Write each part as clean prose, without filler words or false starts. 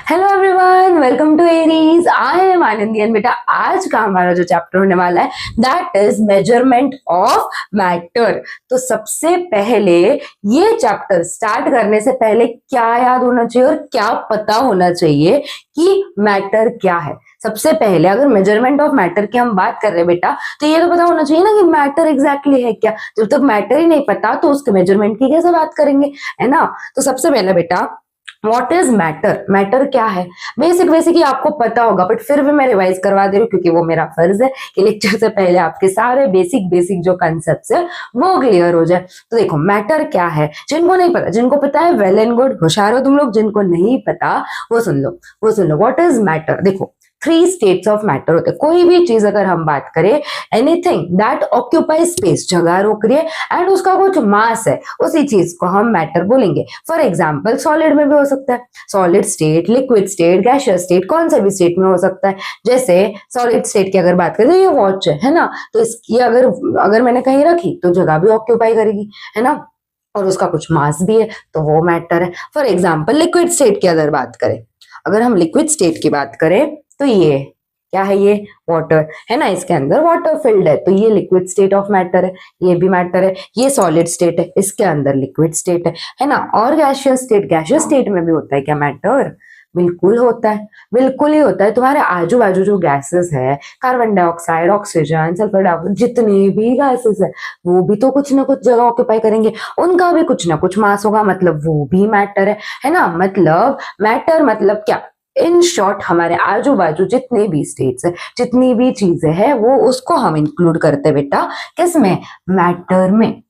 Hello everyone, welcome to Aries. I am Anandi and बेटा आज का हमारा जो चैप्टर होने वाला है that is measurement of matter. तो सबसे पहले ये चैप्टर स्टार्ट करने से पहले क्या याद होना चाहिए और क्या पता होना चाहिए कि मैटर क्या है। सबसे पहले अगर मेजरमेंट ऑफ मैटर की हम बात कर रहे हैं बेटा, तो ये तो पता होना चाहिए ना कि मैटर एग्जैक्टली है क्या। जब तक मैटर ही नहीं पता तो उसके मेजरमेंट की कैसे बात करेंगे, है ना। तो सबसे पहले बेटा व्हाट इज मैटर, मैटर क्या है। बेसिक ही आपको पता होगा, बट फिर भी मैं रिवाइज करवा दे रही हूँ क्योंकि वो मेरा फर्ज है कि लेक्चर से पहले आपके सारे बेसिक जो कंसेप्ट है वो क्लियर हो जाए। तो देखो मैटर क्या है, जिनको नहीं पता, जिनको पता है वेल एंड गुड, होशियार हो तुम लोग। जिनको नहीं पता वो सुन लो व्हाट इज मैटर। देखो 3 स्टेट्स ऑफ मैटर होते हैं। कोई भी चीज अगर हम बात करें, एनीथिंग दैट ऑक्यूपाई स्पेस, जगह रोक रही है एंड उसका कुछ मास है, उसी चीज को हम मैटर बोलेंगे। फॉर एग्जाम्पल सॉलिड में भी हो सकता है, solid state, liquid state, gaseous state, कौन सा भी स्टेट में हो सकता है। जैसे सॉलिड स्टेट की अगर बात करें तो ये वॉच है ना, तो इसकी अगर मैंने कहीं रखी तो जगह भी ऑक्यूपाई करेगी, है ना, और उसका कुछ मास भी है, तो वो मैटर है। फॉर एग्जाम्पल लिक्विड स्टेट की अगर बात करें, अगर हम लिक्विड स्टेट की बात करें तो ये क्या है, ये वाटर है ना, इसके अंदर वाटर फिल्ड है, तो ये लिक्विड स्टेट ऑफ मैटर है, ये भी मैटर है। ये सॉलिड स्टेट है, इसके अंदर लिक्विड स्टेट है ना। और गैसियस स्टेट में भी होता है क्या मैटर? बिल्कुल होता है, बिल्कुल ही होता है। तुम्हारे आजू बाजू जो गैसेस है, carbon dioxide, oxygen, sulphur dioxide, जितने भी गैसेस है वो भी तो कुछ ना कुछ जगह ऑक्यूपाई करेंगे, उनका भी कुछ ना कुछ मास होगा, मतलब वो भी मैटर है ना। मतलब मैटर मतलब क्या, इन शॉर्ट हमारे आजू बाजू जितने भी स्टेट्स है, जितनी भी चीजें हैं, वो उसको हम इंक्लूड करते हैं बेटा किसमें, मैटर में।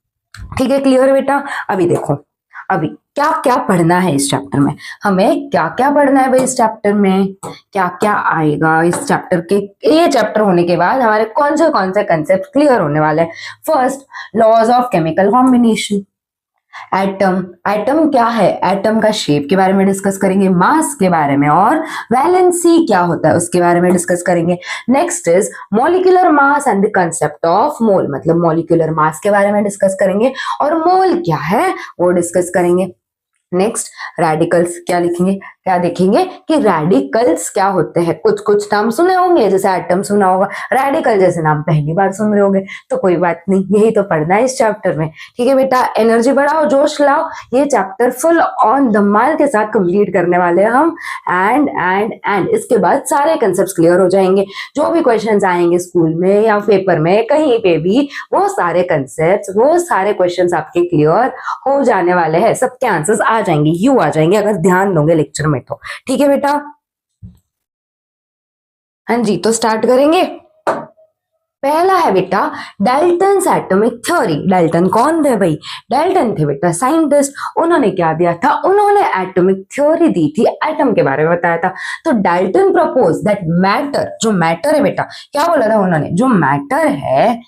ठीक है, क्लियर बेटा। अभी देखो, अभी क्या क्या पढ़ना है इस चैप्टर में, हमें क्या क्या पढ़ना है भाई इस चैप्टर में, क्या क्या आएगा इस चैप्टर के। ये चैप्टर होने के बाद हमारे कौन से कंसेप्ट क्लियर होने वाले हैं। First, laws of chemical combination. Atom, atom क्या है, एटम का शेप के बारे में डिस्कस करेंगे, मास के बारे में, और वैलेंसी क्या होता है उसके बारे में डिस्कस करेंगे। Next is molecular mass and the concept of mole, मतलब मॉलिक्यूलर मास के बारे में डिस्कस करेंगे, और मोल क्या है वो डिस्कस करेंगे। नेक्स्ट रेडिकल्स, क्या लिखेंगे, क्या देखेंगे कि रेडिकल्स क्या होते हैं। कुछ कुछ नाम सुने होंगे, जैसे एटम सुना होगा, रेडिकल जैसे नाम पहली बार सुन रहे होंगे, तो कोई बात नहीं, यही तो पढ़ना है इस चैप्टर में। ठीक है बेटा, एनर्जी बढ़ाओ, जोश लाओ, ये चैप्टर फुल ऑन धमाल के साथ कंप्लीट करने वाले हैं हम। एंड इसके बाद सारे कंसेप्ट क्लियर हो जाएंगे। जो भी क्वेश्चंस आएंगे स्कूल में या पेपर में कहीं पे भी, वो सारे कंसेप्ट, वो सारे क्वेश्चंस आपके क्लियर हो जाने वाले हैं। सबके आंसर्स आ जाएंगे, यू आ जाएंगे अगर ध्यान दोगे लेक्चर में तो। ठीक है बेटा, हाँ जी, तो स्टार्ट करेंगे। पहला है बेटा डाल्टन्स एटॉमिक थ्योरी। डाल्टन कौन थे भाई, डाल्टन थे बेटा साइंटिस्ट। उन्होंने क्या दिया था, उन्होंने एटॉमिक थ्योरी दी थी, एटम के बारे में बताया था। तो डाल्टन प्रपोज दैट मैटर, जो मैटर है बेटा, क्या बोला था उन्होंने, जो मैटर है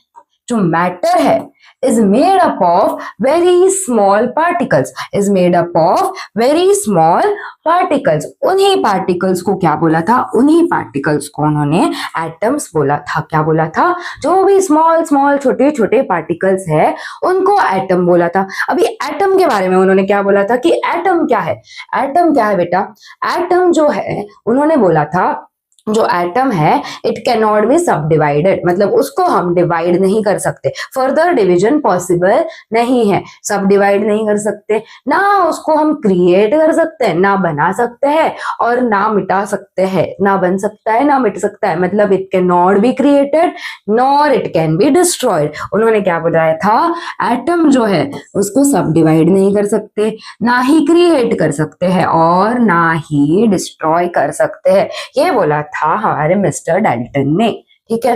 is made up of very small particles, is made up of very small particles। उन्हीं पार्टिकल्स को क्या बोला था, उन्हीं पार्टिकल्स को उन्होंने एटम्स बोला था। क्या बोला था, जो भी स्मॉल छोटे छोटे पार्टिकल्स है उनको एटम बोला था। अभी एटम के बारे में उन्होंने क्या बोला था कि एटम क्या है, एटम क्या है बेटा, एटम जो है उन्होंने बोला था, जो एटम है इट कैन नॉट बी सब डिवाइडेड, मतलब उसको हम डिवाइड नहीं कर सकते, फर्दर डिवीजन पॉसिबल नहीं है, सब डिवाइड नहीं कर सकते, ना उसको हम क्रिएट कर सकते हैं, ना बना सकते हैं, और ना मिटा सकते हैं, ना बन सकता है ना मिट सकता है, मतलब it can not be created nor it can be destroyed. उन्होंने क्या बताया था, एटम जो है उसको सब डिवाइड नहीं कर सकते, ना ही क्रिएट कर सकते हैं, और ना ही डिस्ट्रॉय कर सकते हैं, ये बोला था हमारे मिस्टर डाल्टन ने। ठीक है,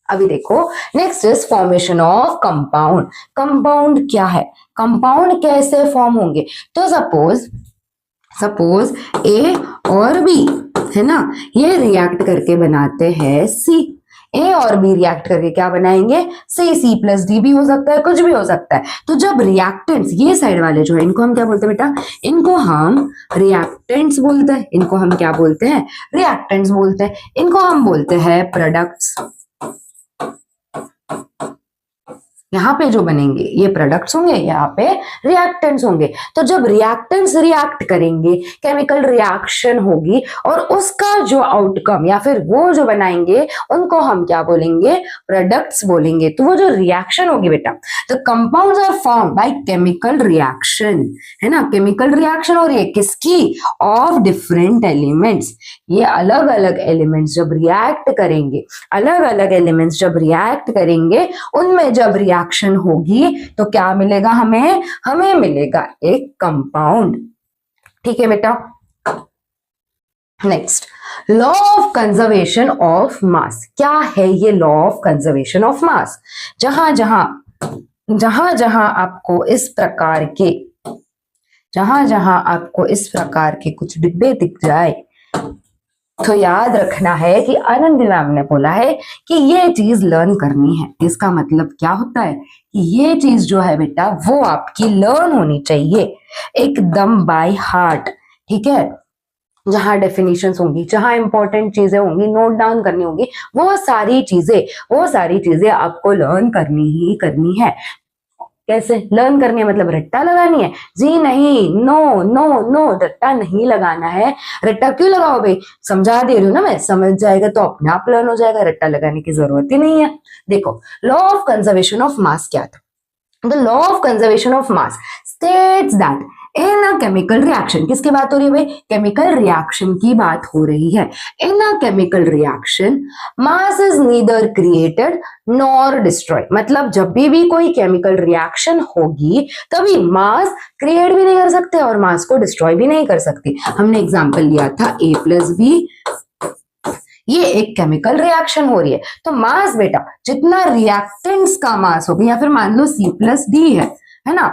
अभी देखो next is formation of compound. Compound क्या है, कंपाउंड कैसे फॉर्म होंगे। तो सपोज ए और बी है ना, ये रिएक्ट करके बनाते हैं सी। ए और बी रिएक्ट करके क्या बनाएंगे, सी प्लस डी भी हो सकता है, कुछ भी हो सकता है। तो जब रिएक्टेंट्स, ये साइड वाले जो है इनको हम क्या बोलते हैं बेटा, इनको हम रिएक्टेंट्स बोलते हैं, इनको हम क्या बोलते हैं, रिएक्टेंट्स बोलते हैं। इनको हम बोलते हैं प्रोडक्ट्स, यहाँ पे जो बनेंगे ये प्रोडक्ट्स होंगे, यहाँ पे रिएक्टेंट्स होंगे। तो जब रिएक्टेंट्स रिएक्ट करेंगे, केमिकल रिएक्शन होगी, और उसका जो आउटकम या फिर वो जो बनाएंगे उनको हम क्या बोलेंगे, प्रोडक्ट्स बोलेंगे। तो वो जो रिएक्शन होगी बेटा, तो compounds are form by chemical reaction, है ना। केमिकल रिएक्शन हो रही है किसकी, ऑफ डिफरेंट एलिमेंट्स। ये अलग अलग एलिमेंट्स जब रिएक्ट करेंगे, अलग अलग एलिमेंट्स जब रिएक्ट करेंगे, उनमें जब रिएक्शन होगी तो क्या मिलेगा हमें, हमें मिलेगा एक कंपाउंड। ठीक है बेटा। Next, law of conservation of मास। क्या है ये लॉ ऑफ कंजर्वेशन ऑफ मास? जहां जहां आपको इस प्रकार के, जहां जहां आपको इस प्रकार के कुछ डिब्बे दिख जाए तो याद रखना है कि आनंद मैम ने बोला है कि ये चीज लर्न करनी है। इसका मतलब क्या होता है कि ये चीज जो है बेटा वो आपकी लर्न होनी चाहिए एकदम बाय हार्ट। ठीक है, जहां डेफिनेशंस होंगी, जहां इंपॉर्टेंट चीजें होंगी, नोट डाउन करनी होगी, वो सारी चीजें आपको लर्न करनी ही करनी है। कैसे लर्न करनी है, मतलब रट्टा लगानी है? जी नहीं, नो नो नो, रट्टा नहीं लगाना है। रट्टा क्यों लगाओ भाई, समझा दे रही हूँ ना मैं, समझ जाएगा तो अपने आप लर्न हो जाएगा, रट्टा लगाने की जरूरत ही नहीं है। देखो, लॉ ऑफ कंजर्वेशन ऑफ मास क्या था? The law of conservation of mass states that in a chemical reaction, किसकी बात हो रही है भाई, केमिकल रिएक्शन की बात हो रही है। In a chemical reaction, mass is neither created nor destroyed। मतलब जब भी कोई केमिकल रिएक्शन होगी तभी मास क्रिएट भी नहीं कर सकते और मास को डिस्ट्रॉय भी नहीं कर सकते। हमने एग्जांपल लिया था A+B, ये एक केमिकल रिएक्शन हो रही है, तो मास बेटा जितना रिएक्टेंट्स का मास होगा, या फिर मान लो C+D है ना,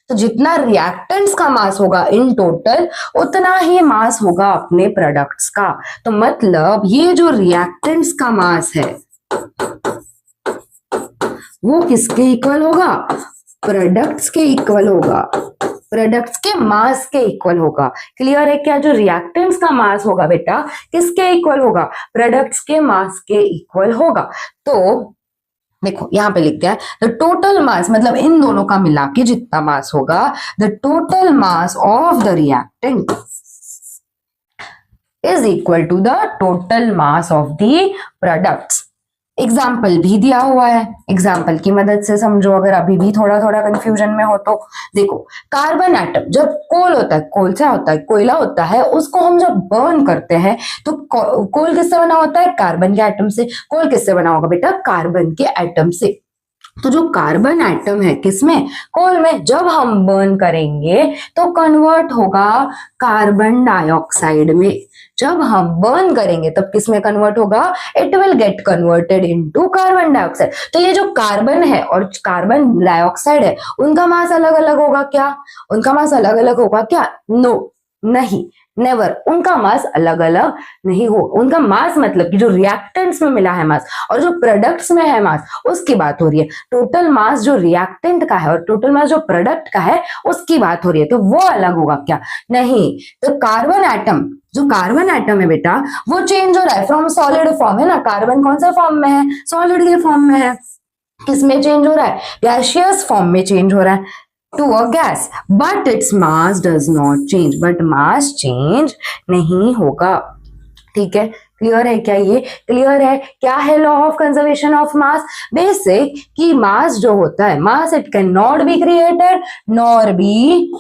तो जितना रिएक्टेंट्स का मास होगा इन टोटल, उतना ही मास होगा अपने प्रोडक्ट्स का। तो मतलब ये जो रिएक्टेंट्स का मास है वो किसके इक्वल होगा, प्रोडक्ट्स के इक्वल होगा, प्रोडक्ट्स के मास के इक्वल होगा। क्लियर है क्या? जो रिएक्टेंट्स का मास होगा बेटा किसके इक्वल होगा, प्रोडक्ट्स के मास के इक्वल होगा। तो देखो यहां पे लिखते हैं द टोटल मास, मतलब इन दोनों का मिला के जितना मास होगा, the total mass of the reactant is equal to the total mass of the products. Example भी दिया हुआ है, एग्जाम्पल की मदद से समझो अगर अभी भी थोड़ा थोड़ा कंफ्यूजन में हो तो। देखो, कार्बन एटम जब कोल होता है, कोल से होता है, कोयला होता है, उसको हम जब बर्न करते हैं तो कोल किससे बना होता है, कार्बन के एटम से। कोल किससे बना होगा बेटा, कार्बन के एटम से। तो जो कार्बन एटम है किसमें, कोल में, जब हम बर्न करेंगे तो कन्वर्ट होगा कार्बन डाइऑक्साइड में। जब हम बर्न करेंगे तब किसमें कन्वर्ट होगा, it will get converted into carbon dioxide. तो ये जो कार्बन है और कार्बन डाइऑक्साइड है उनका मास अलग अलग होगा क्या, उनका मास अलग अलग होगा क्या? नो, नहीं, नेवर, उनका मास अलग अलग नहीं हो। उनका मास मतलब कि जो रिएक्टेंट्स में मिला है मास और जो प्रोडक्ट्स में है मास, उसकी बात हो रही है। टोटल मास जो रिएक्टेंट का है और टोटल मास जो प्रोडक्ट का है उसकी बात हो रही है, तो वो अलग होगा क्या? नहीं। तो कार्बन एटम, जो कार्बन एटम है बेटा वो चेंज हो रहा है फ्रॉम सॉलिड फॉर्म, है ना। कार्बन कौन सा फॉर्म में है, सॉलिड के फॉर्म में है। किसमें चेंज हो रहा है, गैसियस फॉर्म में चेंज हो रहा है to a gas, but its mass does not change, but mass change नहीं होगा। ठीक है, क्लियर है क्या? ये क्लियर है क्या है law of conservation of mass? Basic कि मास जो होता है, mass it can not be created nor be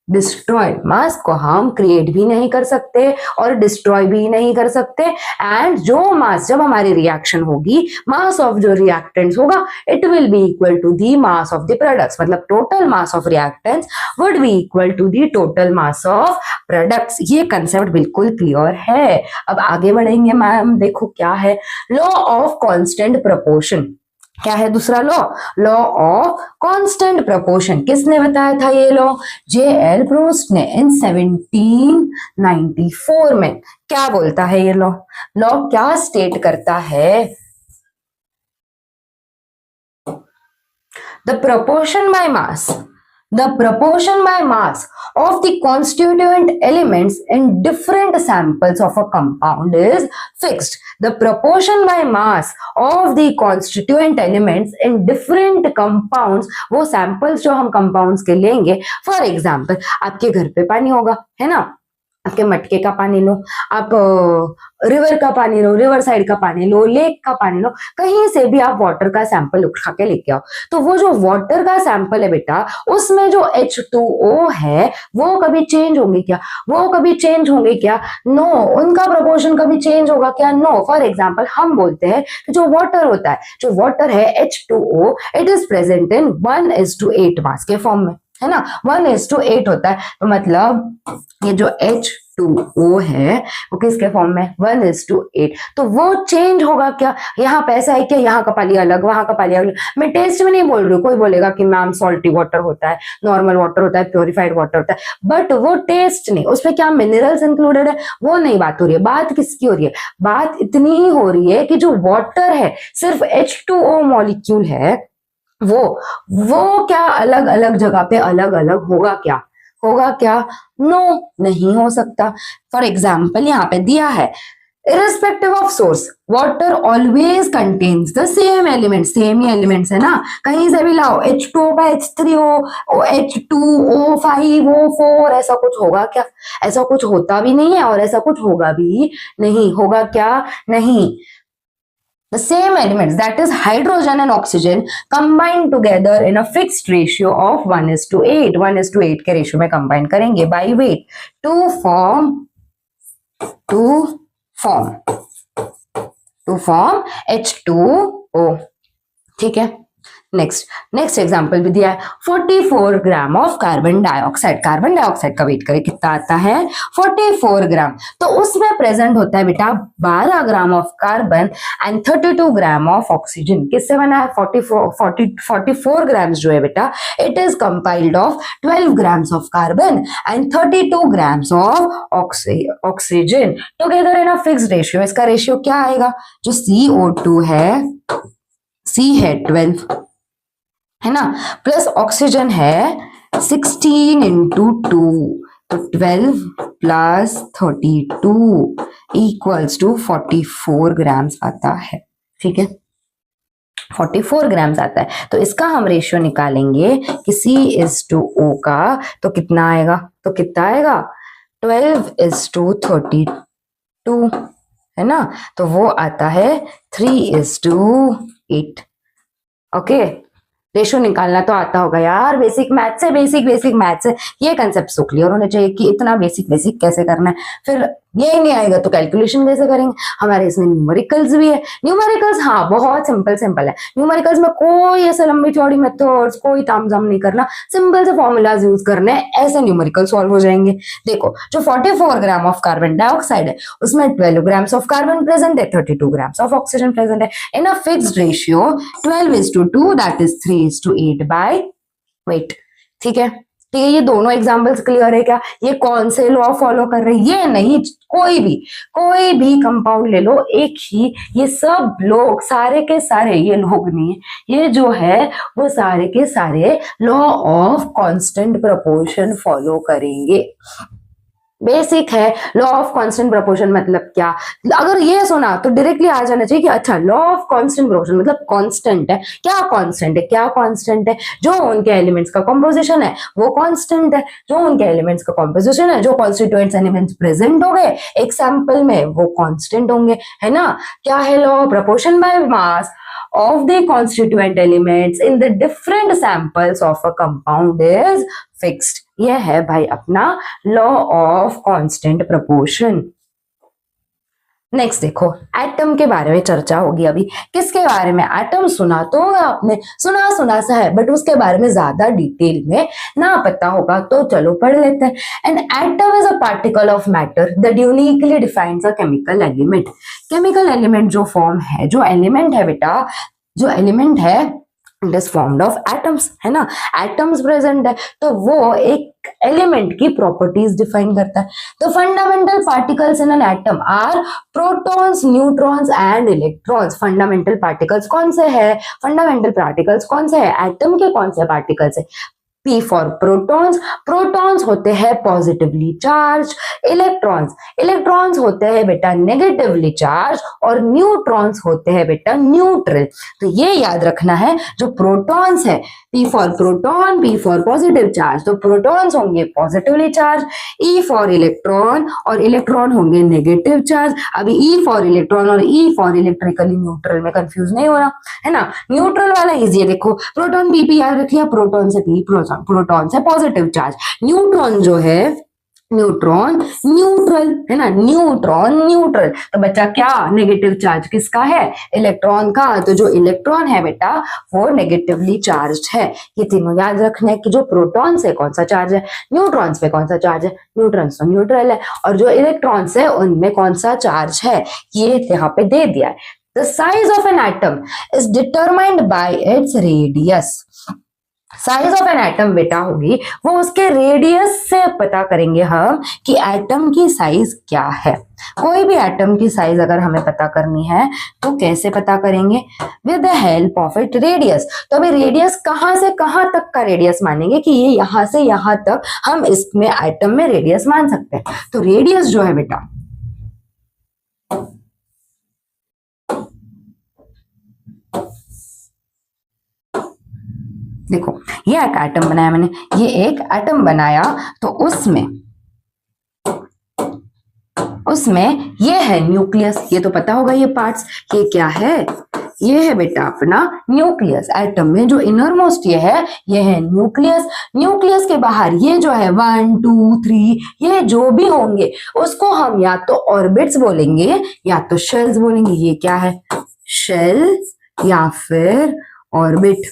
destroyed. Mass को हम क्रिएट भी नहीं कर सकते और डिस्ट्रॉय भी नहीं कर सकते। एंड जो मास, जब हमारी रिएक्शन होगी, मास ऑफ जो रिएक्टेंट्स होगा it will be equal to the mass of the products, मतलब total mass of reactants would be equal to the total mass of products. ये कंसेप्ट बिल्कुल क्लियर है। अब आगे बढ़ेंगे मैम, देखो क्या है लॉ ऑफ कांस्टेंट प्रोपोर्शन। क्या है दूसरा law, law of constant proportion. किसने बताया था ये लॉ? J.L. प्रूस्ट ने इन 1794 में। क्या बोलता है ये लॉ? लॉ क्या स्टेट करता है? The proportion by mass, the proportion by mass of the constituent elements in different samples of a compound is fixed. The proportion by mass of the constituent elements in different compounds, वो samples जो हम compounds के लेंगे, for example आपके घर पे पानी होगा, है ना, आपके मटके का पानी लो, आप रिवर का पानी लो, रिवर साइड का पानी लो, लेक का पानी लो, कहीं से भी आप वाटर का सैंपल उठा के लेके आओ, तो वो जो वाटर का सैंपल है बेटा, उसमें जो H2O है वो कभी चेंज होंगे क्या? वो कभी चेंज होंगे क्या? नो। उनका प्रोपोर्शन कभी चेंज होगा क्या? नो। फॉर एग्जाम्पल हम बोलते हैं कि जो वाटर होता है, जो वाटर है H2O, it is present in 1:8 मास के फॉर्म में, है ना, 1:8 होता है, तो मतलब ये जो H2O है वो किसके फॉर्म में? 1:8। तो वो चेंज होगा क्या? यहाँ पे ऐसा है कि यहाँ का पानी अलग, वहां का पानी अलग। मैं टेस्ट में नहीं बोल रही हूँ, कोई बोलेगा कि मैम सॉल्टी वाटर होता है, नॉर्मल वाटर होता है, प्योरीफाइड वाटर होता है, बट वो टेस्ट नहीं, उसमें क्या मिनरल्स इंक्लूडेड है, वो नहीं बात हो रही है। बात किसकी हो रही है? बात इतनी ही हो रही है कि जो वाटर है, सिर्फ H2O मॉलिक्यूल है, वो क्या अलग अलग जगह पे अलग अलग होगा क्या? होगा क्या? नो, नहीं हो सकता। फॉर एग्जाम्पल यहाँ पे दिया है, irrespective of source, water always contains the same elements, same he elements है ना, कहीं से भी लाओ, H2O का H3 हो, H2O5O4, ऐसा कुछ होगा क्या? ऐसा कुछ होता भी नहीं है और ऐसा कुछ होगा भी नहीं। होगा क्या? नहीं। The same elements, that is hydrogen and oxygen, combine together in a fixed ratio of 1:8. 1:8 के रेशियो में कंबाइन करेंगे by weight to form H2O। ठीक है, नेक्स्ट एग्जांपल भी दिया है, 44 gram of carbon dioxide. Carbon dioxide का वेट करें कितना आता है? 44 ग्राम। तो उसमें प्रेजेंट होता है बेटा 12 gram of carbon and 32 gram of oxygen. किससे बना है? 44 ग्राम्स जो है बेटा, it is compiled of 12 grams of carbon and 32 grams of oxygen together in a fixed ratio. इसका रेशियो क्या आएगा? जो CO2 है, C है 12, है ना, प्लस ऑक्सीजन है 16 into 2, तो 12 प्लस 32 इक्वल्स टू 44 ग्राम्स आता है। ठीक है, 44 ग्राम्स आता है। तो इसका हम रेशियो निकालेंगे कि C:O का, तो कितना आएगा? तो कितना आएगा? 12:32, है ना, तो वो आता है 3:8। ओके, रेशो निकालना तो आता होगा यार, बेसिक मैथ्स है, बेसिक मैथ्स है, ये कंसेप्ट सो क्लियर होने चाहिए कि इतना बेसिक कैसे करना है। फिर ये नहीं आएगा तो कैलकुलेशन कैसे करेंगे? हमारे इसमें न्यूमेरिकल्स भी है। न्यूमेरिकल्स हाँ बहुत सिंपल है। न्यूमेरिकल्स में कोई ऐसे लंबी चौड़ी मेथड्स, कोई तामझाम नहीं करना, सिंपल से फॉर्मूलाज यूज करने, ऐसे न्यूमेरिकल सॉल्व हो जाएंगे। देखो, जो 44 ग्राम ऑफ कार्बन डाइऑक्साइड है उसमें 12 ग्राम्स ऑफ कार्बन प्रेजेंट है, 32 ग्राम्स ऑफ ऑक्सीजन प्रेजेंट है in a fixed ratio 12:2, that is 3:8 by weight. ठीक है, ये दोनों एग्जांपल्स क्लियर है क्या? ये कौन से लॉ फॉलो कर रहे हैं? ये नहीं, कोई भी कंपाउंड ले लो, एक ही, ये सब लोग सारे के सारे, ये लोग नहीं, ये जो है वो सारे के सारे law of constant proportion follow करेंगे। बेसिक है लॉ ऑफ कांस्टेंट प्रोपोर्शन मतलब क्या? अगर ये सुना तो डायरेक्टली आ जाना चाहिए कि अच्छा लॉ ऑफ कांस्टेंट प्रोपोर्शन मतलब कांस्टेंट है। क्या कांस्टेंट है? क्या कांस्टेंट है? जो उनके एलिमेंट्स का कंपोजिशन है वो कांस्टेंट है। जो उनके एलिमेंट्स का कंपोजिशन है, जो कॉन्स्टिट्यूएंट्स एलिमेंट्स प्रेजेंट हो गए एक सैंपल में, वो कांस्टेंट होंगे, है ना। क्या है law? Proportion by mass of the constituent elements in the different samples of a compound is fixed। यह है भाई अपना law of constant proportion. Next देखो, एटम के बारे में चर्चा होगी अभी। किसके बारे में? एटम सुना तो होगा आपने, सुना सा है, बट उसके बारे में ज्यादा डिटेल में ना पता होगा तो चलो पढ़ लेते हैं। An atom is a particle of matter that uniquely defines a chemical element. Chemical element जो फॉर्म है, जो एलिमेंट है बेटा, जो एलिमेंट है it is formed of atoms, है ना। एटम्स प्रेजेंट है तो वो एक एलिमेंट की प्रॉपर्टीज डिफाइन करता है। The fundamental particles in an atom are protons, neutrons and electrons. Fundamental particles कौन से है? फंडामेंटल पार्टिकल्स कौन से है? एटम के कौन से पार्टिकल्स है? P फॉर प्रोटॉन्स, प्रोटॉन्स होते हैं पॉजिटिवली चार्ज, इलेक्ट्रॉन्स होते हैं बेटा नेगेटिवली चार्ज, और न्यूट्रॉन्स होते हैं बेटा न्यूट्रल। तो ये याद रखना है, जो प्रोटॉन्स है P for proton, P for positive charge, तो प्रोटॉन्स होंगे positively charge, E for electron, और इलेक्ट्रॉन होंगे नेगेटिव चार्ज। अभी E फॉर इलेक्ट्रॉन और E फॉर इलेक्ट्रिकली न्यूट्रल में कंफ्यूज नहीं होना है ना। न्यूट्रल वाला इजी है, देखो प्रोटॉन PP याद रखिए, प्रोटॉन से P, प्रोटॉन से पॉजिटिव चार्ज, न्यूट्रॉन जो है न्यूट्रॉन न्यूट्रल है ना, न्यूट्रॉन न्यूट्रल। तो बच्चा क्या, नेगेटिव चार्ज किसका है, इलेक्ट्रॉन का। तो जो इलेक्ट्रॉन है बेटा वो नेगेटिवली चार्ज है। ये तीनों याद रखना है कि जो प्रोटॉन से कौन सा चार्ज है, न्यूट्रॉन्स पे कौन सा चार्ज है, न्यूट्रॉन्स तो न्यूट्रल है, और जो इलेक्ट्रॉन्स है उनमें कौन सा चार्ज है, ये यहाँ पे दे दिया है। The size of an atom is determined by its radius. Size of an atom बेटा होगी वो उसके रेडियस से पता करेंगे हम कि एटम की साइज क्या है। कोई भी एटम की साइज अगर हमें पता करनी है तो कैसे पता करेंगे, with the help of it radius. तो अभी रेडियस कहां से कहां तक का रेडियस मानेंगे कि ये यहां से यहां तक हम इसमें एटम में रेडियस मान सकते हैं। तो रेडियस जो है बेटा देखो, ये एक एटम बनाया मैंने, ये एक एटम बनाया, तो उसमें ये है न्यूक्लियस, ये तो पता होगा ये पार्ट्स, ये क्या है, ये है बेटा अपना न्यूक्लियस। एटम में जो इनर मोस्ट ये है न्यूक्लियस। न्यूक्लियस के बाहर ये जो है 1 2 3 ये जो भी होंगे उसको हम या तो ऑर्बिट्स बोलेंगे या तो शेल्स बोलेंगे। ये क्या है, शेल या फिर ऑर्बिट,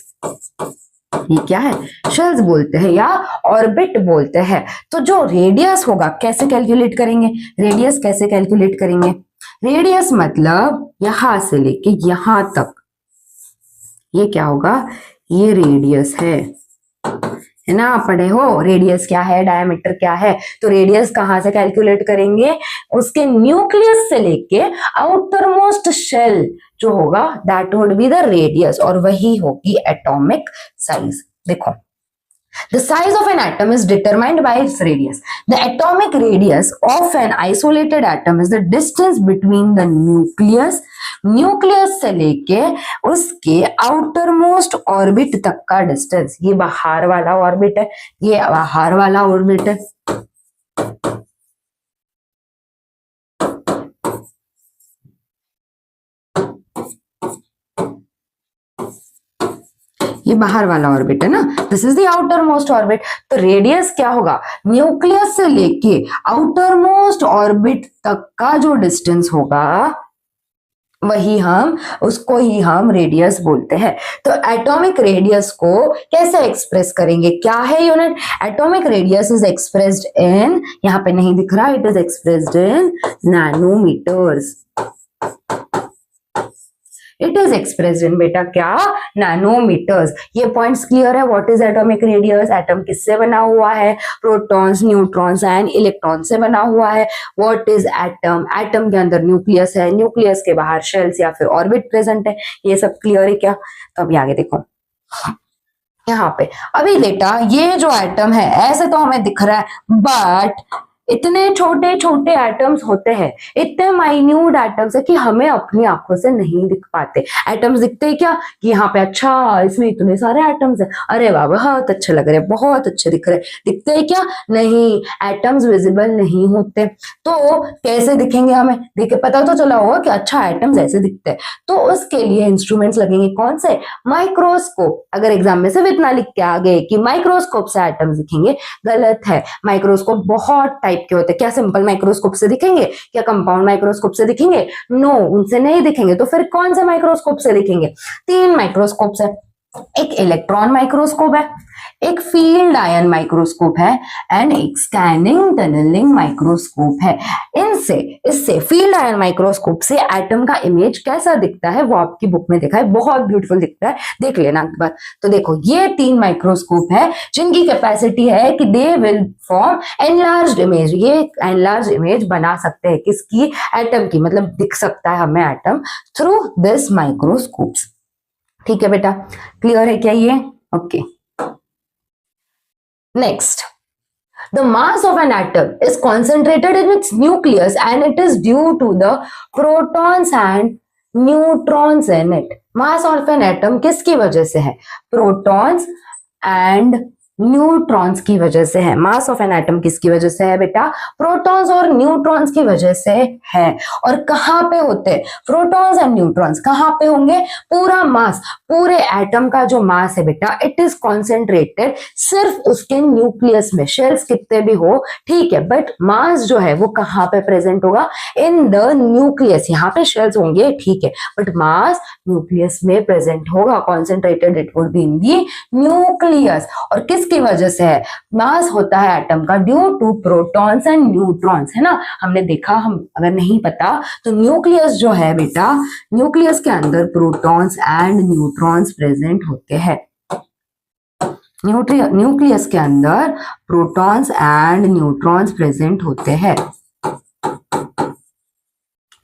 ये क्या है, शेल्स बोलते हैं या ऑर्बिट बोलते हैं। तो जो रेडियस होगा कैसे कैलकुलेट करेंगे, रेडियस कैसे कैलकुलेट करेंगे, रेडियस मतलब यहां से लेके यहां तक, ये क्या होगा, ये रेडियस है ना, पढ़े हो रेडियस क्या है, डायमीटर क्या है। तो रेडियस कहां से कैलकुलेट करेंगे, उसके न्यूक्लियस से लेके आउटर मोस्ट शेल जो होगा that would be the radius, और वही होगी एटॉमिक साइज। देखो, the size of an atom is determined by its radius. The atomic radius of an isolated atom is the distance between the nucleus से लेके उसके outer most orbit तक का distance। ये बाहर वाला ऑर्बिट है, ये बाहर वाला ऑर्बिट है। ये बाहर वाला ऑर्बिट है ना, this is the outer most orbit. तो रेडियस क्या होगा, न्यूक्लियस से लेके आउटर मोस्ट ऑर्बिट तक का जो डिस्टेंस होगा वही उसको ही हम रेडियस बोलते हैं। तो एटॉमिक रेडियस को कैसे एक्सप्रेस करेंगे, क्या है unit, atomic radius is expressed in, यहाँ पे नहीं दिख रहा, it is expressed in nanometres. It is expressed in बेटा क्या, नैनोमीटर्स। ये पॉइंट्स क्लियर है, what is atomic radius, atom किससे बना हुआ है, प्रोटॉन्स न्यूट्रॉन्स एंड इलेक्ट्रॉन से बना हुआ है। व्हाट इज एटम, एटम के अंदर न्यूक्लियस है, न्यूक्लियस के बाहर शेल्स या फिर ऑर्बिट प्रेजेंट है। ये सब क्लियर है क्या, तो अभी आगे देखो यहाँ पे। अभी बेटा ये जो एटम है ऐसे तो हमें दिख रहा है, बट इतने छोटे छोटे एटम्स होते हैं, इतने माइन्यूट एटम्स है कि हमें अपनी आंखों से नहीं दिख पाते। एटम्स दिखते हैं क्या कि यहाँ पे अच्छा इसमें इतने सारे एटम्स हैं, अरे वाह बहुत अच्छे लग रहे हैं, बहुत अच्छे दिख रहे हैं, दिखते हैं क्या, नहीं, एटम्स विजिबल नहीं होते। तो कैसे दिखेंगे, हमें देख के पता तो चला होगा कि अच्छा एटम्स ऐसे दिखते हैं। तो उसके लिए इंस्ट्रूमेंट्स लगेंगे, कौन से, माइक्रोस्कोप। अगर एग्जाम में सिर्फ इतना लिख के आ गए कि माइक्रोस्कोप से एटम्स दिखेंगे, गलत है। माइक्रोस्कोप बहुत टाइप के होते हैं, क्या सिंपल माइक्रोस्कोप से दिखेंगे, क्या कंपाउंड माइक्रोस्कोप से दिखेंगे, नो, उनसे नहीं दिखेंगे। तो फिर कौन से माइक्रोस्कोप से दिखेंगे, 3 माइक्रोस्कोप है, एक इलेक्ट्रॉन माइक्रोस्कोप है, एक फील्ड आयन माइक्रोस्कोप है एंड एक स्कैनिंग टनलिंग माइक्रोस्कोप है। इससे फील्ड आयन माइक्रोस्कोप से एटम का इमेज कैसा दिखता है वो आपकी बुक में देखा है, बहुत ब्यूटीफुल दिखता है, देख लेना एक बार। तो देखो ये 3 माइक्रोस्कोप है जिनकी कैपेसिटी है कि they will form enlarged image. ये एनलार्ज इमेज बना सकते हैं किसकी, एटम की, मतलब दिख सकता है हमें एटम थ्रू दिस माइक्रोस्कोप्स। ठीक है बेटा, क्लियर है क्या ये, okay. Next, the mass of an atom is concentrated in its nucleus and it is due to the protons and neutrons in it. Mass of an atom किसकी वजह से है? Protons and न्यूट्रॉन्स की वजह से है। मास ऑफ एन एटम किसकी वजह से है बेटा? प्रोटॉन्स और न्यूट्रॉन्स की वजह से है। और कहाँ पे होते हैं प्रोटॉन्स एंड न्यूट्रॉन्स? कहाँ पे होंगे? पूरा मास, पूरे एटम का जो मास है बेटा, इट इज कॉन्सेंट्रेटेड सिर्फ उसके न्यूक्लियस में। शेल्स कितने भी हो ठीक है, बट मास जो है वो कहाँ पे प्रेजेंट होगा? In the nucleus. यहाँ पे शेल्स होंगे ठीक है, बट मास न्यूक्लियस में प्रेजेंट होगा। Concentrated it would be in the nucleus. और किसकी वजह से है? मास होता है एटम का due to protons and neutrons, है ना? हमने देखा, हम अगर नहीं पता तो न्यूक्लियस जो है बेटा, न्यूक्लियस के अंदर प्रोटॉन्स एंड न्यूट्रॉन्स प्रेजेंट होते हैं। न्यूक्लियस के अंदर प्रोटॉन्स एंड न्यूट्रॉन्स प्रेजेंट होते हैं,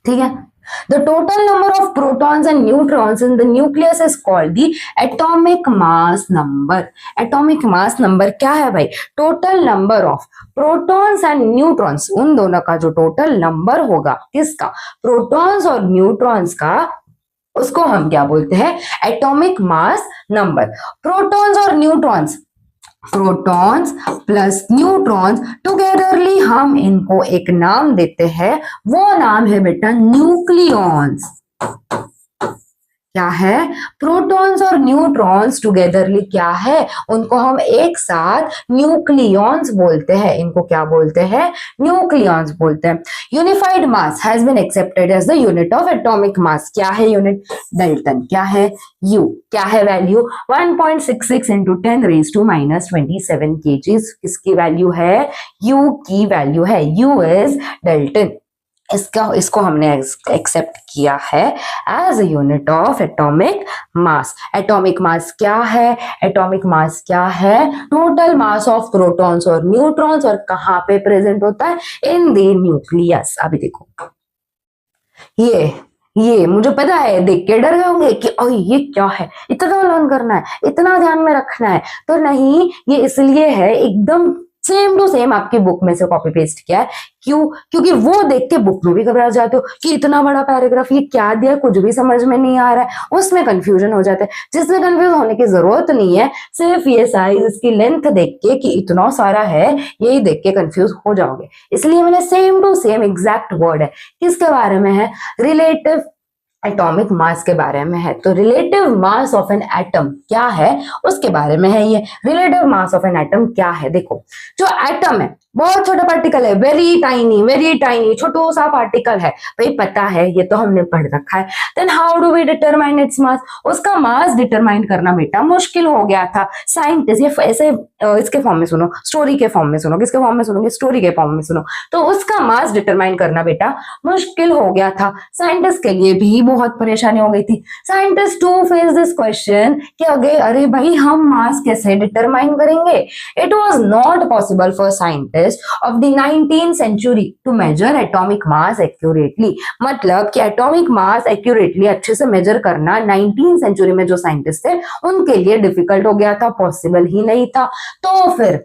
ठीक है। The total number of protons and neutrons in the nucleus is called the atomic mass number. Atomic mass number क्या है भाई? Total number of protons and neutrons, उन दोनों का जो total number होगा, किसका? Protons और neutrons का, उसको हम क्या बोलते हैं? Atomic mass number. Protons और neutrons, protons plus neutrons togetherly हम इनको एक नाम देते हैं, वो नाम है बेटा न्यूक्लियॉन्स। क्या है? प्रोटॉन्स और न्यूट्रॉन्स टुगेदरली क्या है? उनको हम एक साथ न्यूक्लियॉन्स बोलते हैं। इनको क्या बोलते हैं? न्यूक्लियॉन्स बोलते हैं। Unified mass has been accepted as the unit of atomic mass. क्या है यूनिट? डाल्टन। क्या है? यू। क्या है वैल्यू? 1.66 इंटू 10⁻⁻27 kgs किसकी वैल्यू है? यू की वैल्यू है। U is Dalton. इसको हमने एक्सेप्ट किया है as a unit of atomic mass. Atomic mass क्या है? एटॉमिक मास क्या है? टोटल मास ऑफ प्रोटॉन्स और न्यूट्रॉन्स। और कहाँ पे प्रेजेंट होता है? In the nucleus. अभी देखो, ये मुझे पता है, देख के डर गए होंगे कि ओ ये क्या है, इतना लर्न करना है, इतना ध्यान में रखना है। तो नहीं, ये इसलिए है, एकदम सेम टू सेम आपकी बुक में से कॉपी पेस्ट किया है। क्यों? क्योंकि वो देख के बुक में भी घबरा जाते हो कि इतना बड़ा पैराग्राफ, ये क्या दिया, कुछ भी समझ में नहीं आ रहा है, उसमें कंफ्यूजन हो जाता है। जिसमें कंफ्यूज होने की जरूरत नहीं है, सिर्फ ये साइज, इसकी लेंथ देख के कि इतना सारा है, यही देख के कंफ्यूज हो जाओगे। इसलिए मैंने same to same exact word है। किसके बारे में है? रिलेटिव एटॉमिक मास के बारे में है। तो relative mass of an atom क्या है, उसके बारे में है ये। Relative mass of an atom क्या है? देखो, जो एटम है बहुत छोटा पार्टिकल है, वेरी टाइनी, छोटो सा पार्टिकल है, भाई पता है, ये तो हमने पढ़ रखा है। Then how do we determine its mass? उसका मास डिटरमाइन करना बेटा मुश्किल हो गया था। साइंटिस्ट, ये ऐसे इसके फॉर्म में सुनो, स्टोरी के फॉर्म में सुनो। किसके फॉर्म में सुनोगे? स्टोरी के फॉर्म में सुनो। तो उसका मास डिटरमाइन करना बेटा मुश्किल हो गया था। साइंटिस्ट के लिए भी बहुत परेशानी हो गई थी। Scientist to face this question कि अरे भाई, हम मास कैसे डिटरमाइन करेंगे? It was not possible for scientist of the 19th century to measure atomic mass accurately। मतलब कि एटॉमिक मास एक्यूरेटली अच्छे से मेजर करना 19th सेंचुरी में जो साइंटिस्ट थे उनके लिए डिफिकल्ट हो गया था, पॉसिबल ही नहीं था। तो फिर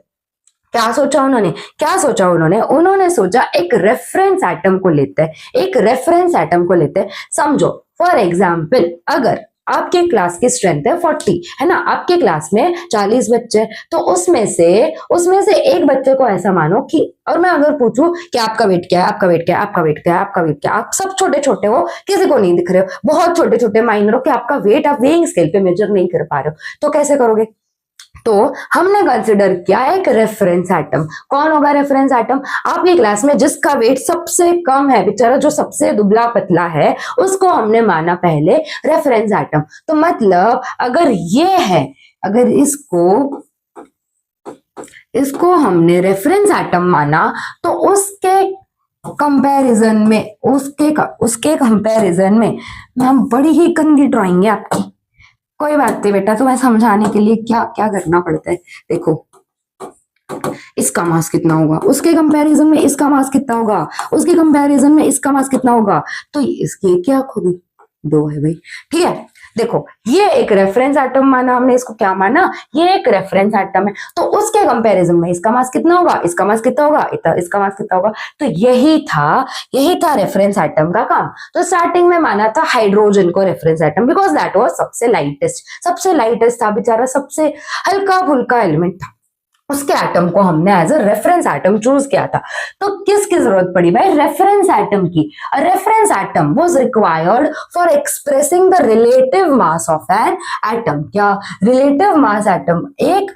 क्या सोचा उन्होंने? उन्होंने सोचा एक रेफरेंस एटम को लेते हैं। समझो, फॉर एग्जाम्पल, अगर आपके क्लास की स्ट्रेंथ है 40, है ना? आपके क्लास में 40 बच्चे, तो उसमें से एक बच्चे को ऐसा मानो कि, और मैं अगर पूछूं कि आपका वेट क्या है, आप सब छोटे छोटे हो, किसी को नहीं दिख रहे हो, बहुत छोटे छोटे माइनर हो कि आपका वेट आप वेइंग स्केल पे मेजर नहीं कर पा रहे हो, तो कैसे करोगे? तो हमने कंसिडर किया एक रेफरेंस एटम। कौन होगा रेफरेंस एटम? आपकी क्लास में जिसका वेट सबसे कम है, बेचारा जो सबसे दुबला पतला है, उसको हमने माना पहले रेफरेंस एटम। तो मतलब अगर ये है, अगर इसको हमने रेफरेंस एटम माना, तो उसके कंपैरिजन में मैम बड़ी ही गंदी ड्राइंग है आपकी। कोई बात नहीं बेटा, तुम्हें समझाने के लिए क्या क्या करना पड़ता है। देखो, इसका मास कितना होगा, उसके कंपैरिजन में इसका मास कितना होगा, उसके कंपैरिजन में इसका मास कितना होगा, तो इसकी क्या होगी? 2 है भाई, ठीक है। देखो ये एक रेफरेंस एटम माना हमने, इसको क्या माना, ये एक रेफरेंस एटम है, तो उसके कंपैरिजन में इसका मास कितना होगा, इसका मास कितना होगा, इसका मास कितना होगा। तो यही था रेफरेंस एटम का काम। तो स्टार्टिंग में माना था हाइड्रोजन को reference atom, because that was सबसे लाइटेस्ट था बेचारा, सबसे हल्का फुल्का एलिमेंट था, उसके एटम को हमने as a reference atom choose किया था। तो किसकी जरूरत पड़ी भाई, रेफरेंस एटम की। अ reference atom was required for expressing the relative mass of an atom. क्या रिलेटिव मास एटम, एक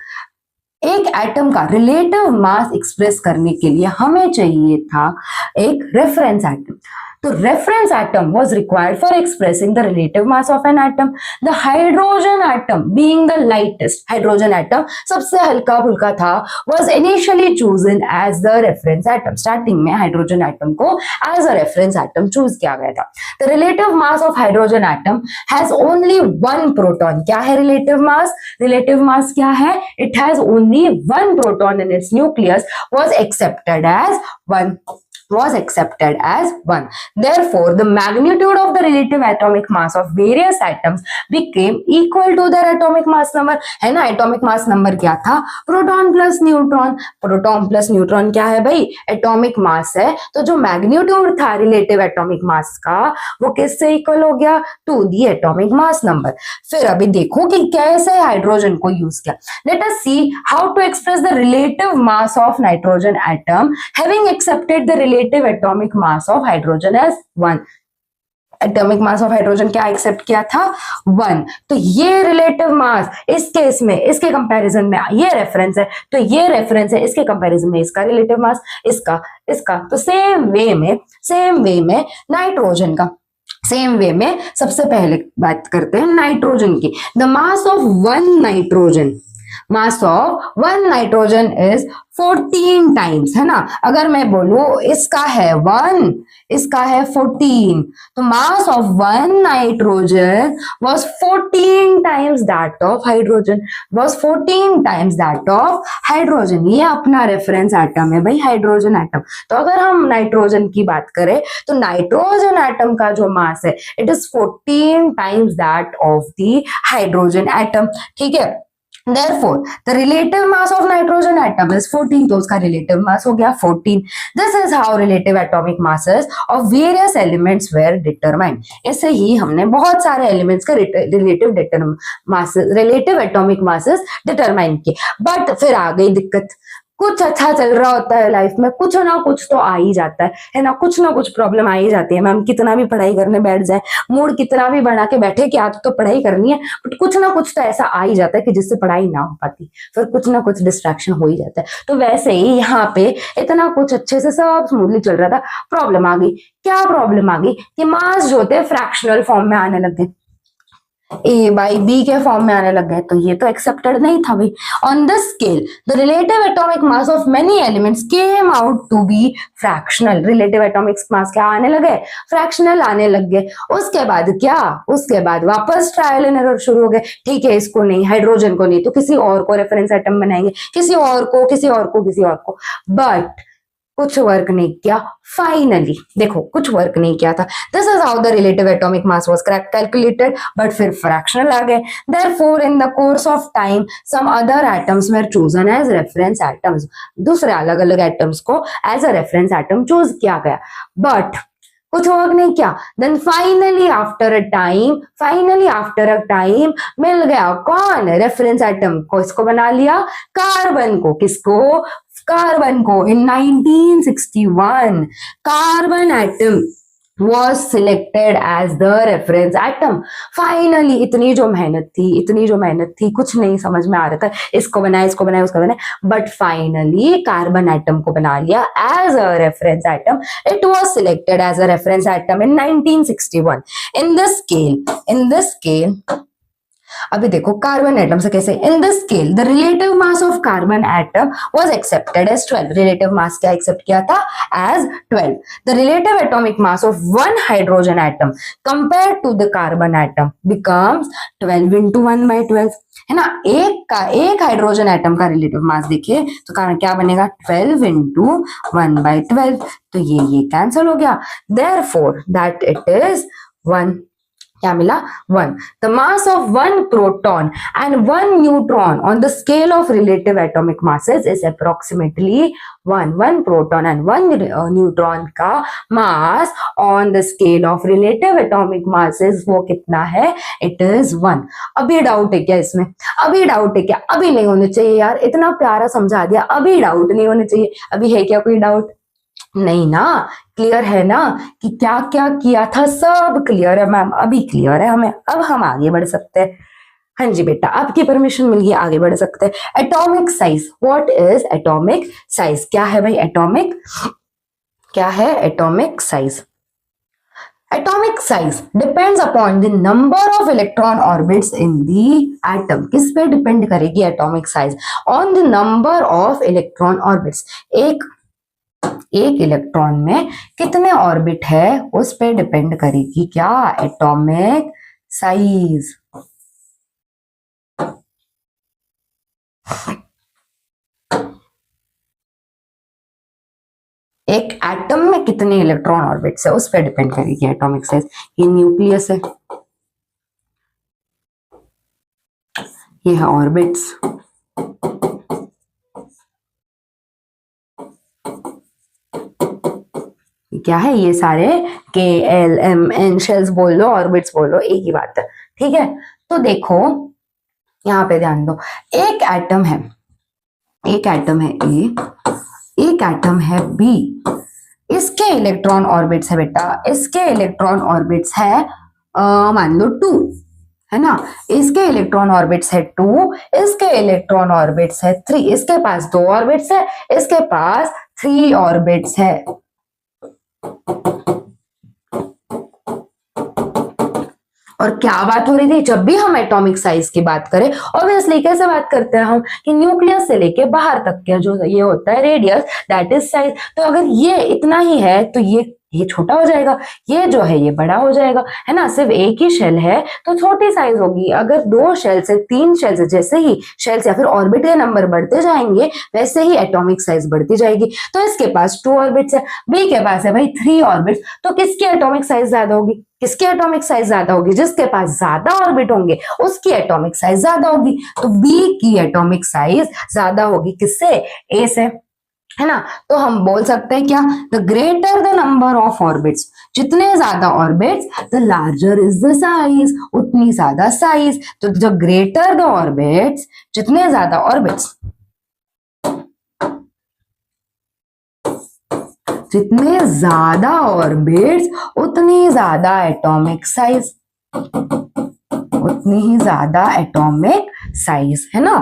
एटम का रिलेटिव मास एक्सप्रेस करने के लिए हमें चाहिए था एक रेफरेंस एटम। तो reference atom was required for expressing the relative mass of an atom. The hydrogen atom being the lightest, hydrogen atom सबसे हल्का फुल्का था, was initially chosen as the reference atom. Starting में हाइड्रोजन एटम को as a reference atom choose किया गया था। The relative mass of hydrogen atom has only one proton. क्या है रिलेटिव मास, रिलेटिव मास क्या है, it has only one proton in its nucleus, was accepted as 1. Therefore, the magnitude of the relative atomic mass of various atoms became equal to their atomic mass number. है ना, atomic mass number क्या था, proton plus neutron. Proton plus neutron क्या है भाई, atomic mass है। तो जो मैग्नीट्यूड था रिलेटिव एटॉमिक मास का वो किससे इक्वल हो गया, to the atomic mass number. फिर अभी देखो कि कैसे हाइड्रोजन को यूज किया। Let us see how to express the relative mass of nitrogen atom having accepted the relative atomic mass of hydrogen as 1. Atomic mass of hydrogen क्या accept किया था, 1। तो ये रिलेटिव मास इस केस में, इसके कंपैरिजन में ये रेफरेंस है, तो ये रेफरेंस है, इसके कंपैरिजन में इसका रिलेटिव मास, इसका। तो सेम वे में नाइट्रोजन का, सेम वे में सबसे पहले बात करते हैं नाइट्रोजन की। The mass of one nitrogen is 14 times, है ना। अगर मैं बोलूं इसका है 1, इसका है 14, तो मास of one nitrogen was 14 times that of hydrogen. ये अपना रेफरेंस एटम है भाई, हाइड्रोजन एटम। तो अगर हम नाइट्रोजन की बात करें तो नाइट्रोजन एटम का जो मास है it is 14 times that of the hydrogen atom, ठीक है। Therefore, the relative mass of nitrogen atom is 14, तो उसका relative mass हो गया 14. This is how relative atomic masses of various elements were determined. ऐसे ही हमने बहुत सारे elements का relative atomic masses determine किए। But फिर आ गई दिक्कत, कुछ अच्छा चल रहा होता है लाइफ में, कुछ ना कुछ तो आ ही जाता है ना, कुछ ना कुछ प्रॉब्लम आ ही जाती है। मैम कितना भी पढ़ाई करने बैठ जाए, मूड कितना भी बना के बैठे कि आज तो पढ़ाई करनी है, बट कुछ ना कुछ तो ऐसा आ ही जाता है कि जिससे पढ़ाई ना हो पाती, फिर कुछ ना कुछ डिस्ट्रैक्शन हो ही जाता है। तो वैसे ही यहाँ पे इतना कुछ अच्छे से सब स्मूथली चल रहा था, प्रॉब्लम आ गई। क्या प्रॉब्लम आ गई कि मास जो थे फ्रैक्शनल फॉर्म में आने लग गए, ए बाई बी के फॉर्म में आने लग गए, तो ये तो एक्सेप्टेड नहीं था भाई। On this scale the relative atomic mass of many elements came out to be fractional. Relative atomic mass क्या आने लगे, फ्रैक्शनल आने लग गए। उसके बाद क्या, उसके बाद वापस ट्रायल एंड एरर शुरू हो गए। ठीक है, इसको नहीं, हाइड्रोजन को नहीं, तो किसी और को रेफरेंस एटम बनाएंगे, किसी और को। बट कुछ वर्क नहीं किया। फाइनली देखो कुछ वर्क नहीं किया था। This is how the relative atomic mass was calculated, but फिर फ्रैक्शनल आ गए। Therefore in the course of time some other atoms were chosen as reference atoms. दूसरे अलग अलग एटम्स को as a reference atom choose किया गया, but कुछ वर्क नहीं किया। Then finally after a time मिल गया कौन, रेफरेंस एटम को। इसको बना लिया कार्बन को। किसको, कार्बन को। इन 1961 carbon atom was selected as the reference atom. Finally इतनी जो मेहनत थी, कुछ नहीं समझ में आ रहा था, इसको बनाए, बट फाइनली कार्बन एटम को बना लिया as a reference atom. It was selected as a reference atom in 1961. In this scale अभी देखो कार्बन एटम से कैसे, in this scale the relative mass of carbon atom was accepted as 12। Relative mass क्या accept किया था, as 12। The relative atomic mass of one hydrogen atom compare to the carbon atom becomes 12 into 1/12, है ना। एक hydrogen atom का relative mass देखिए तो क्या बनेगा, 12 into 1/12। तो ये कैंसिल हो गया, देयरफॉर दैट इट इज 1। क्या मिला 1. The mass of 1 proton and 1 neutron on the scale of relative atomic masses is approximately 1 proton and 1 neutron का mass on the scale of relative atomic masses वो कितना है, it is 1. अभी doubt है क्या इसमें, अभी डाउट है क्या, अभी नहीं होने चाहिए यार, इतना प्यारा समझा दिया, अभी डाउट नहीं होने चाहिए, अभी है क्या कोई डाउट, नहीं ना, क्लियर है ना कि क्या क्या किया था, सब क्लियर है मैम, अभी क्लियर है हमें, अब हम आगे बढ़ सकते हैं. हाँ जी बेटा, आपकी परमिशन मिल गई, आगे बढ़ सकते हैं. Atomic size, what is atomic size, क्या है भाई एटॉमिक, क्या है atomic size. Atomic size depends upon the number of electron orbits in the atom. किस पे डिपेंड करेगी atomic size, on the number of electron orbits. एक इलेक्ट्रॉन में कितने ऑर्बिट है उस पे डिपेंड करेगी क्या, एटॉमिक साइज. एक एटम में कितने इलेक्ट्रॉन ऑर्बिट्स है उस पे डिपेंड करेगी एटॉमिक साइज. ये न्यूक्लियस है, ये है ऑर्बिट्स, क्या है ये सारे के एल एम एन शेल्स बोल लो, ऑर्बिट्स बोल लो, एक ही बात है. ठीक है, तो देखो यहाँ पे ध्यान दो, एक एटम है, एक एटम है ए, एक एटम है बी, इसके इलेक्ट्रॉन ऑर्बिट्स है बेटा, इसके इलेक्ट्रॉन ऑर्बिट्स है मान लो 2, है ना, इसके इलेक्ट्रॉन ऑर्बिट्स है 2, इसके इलेक्ट्रॉन ऑर्बिट्स है 3, इसके पास 2 ऑर्बिट्स है, इसके पास 3 ऑर्बिट्स है. और क्या बात हो रही थी, जब भी हम एटॉमिक साइज की बात करें, ऑब्वियसली कैसे बात करते हैं हम कि न्यूक्लियस से लेके बाहर तक का जो ये होता है रेडियस, दैट इज साइज. तो अगर ये इतना ही है तो ये छोटा हो जाएगा, ये जो है ये बड़ा हो जाएगा, है ना. सिर्फ एक ही शेल है तो छोटी साइज होगी, अगर 2 शेल से 3 शेल से, जैसे ही शेल या फिर ऑर्बिट के नंबर बढ़ते जाएंगे वैसे ही एटॉमिक साइज बढ़ती जाएगी. तो इसके पास 2 ऑर्बिट्स है, बी के पास है भाई 3 ऑर्बिट्स, तो किसकी एटॉमिक साइज ज्यादा होगी, किसकी एटॉमिक साइज ज्यादा होगी, जिसके पास ज्यादा ऑर्बिट होंगे उसकी एटॉमिक साइज ज्यादा होगी. तो बी की एटॉमिक साइज ज्यादा होगी किससे, ए से, है ना. तो हम बोल सकते हैं क्या, the greater the number of orbits, जितने ज्यादा orbits the larger is the size, उतनी ज्यादा साइज. तो जब ग्रेटर द ऑर्बिट्स, जितने ज्यादा ऑर्बिट्स, जितने ज्यादा ऑर्बिट्स उतनी ज्यादा एटॉमिक साइज, उतनी ही ज्यादा एटॉमिक साइज, है ना.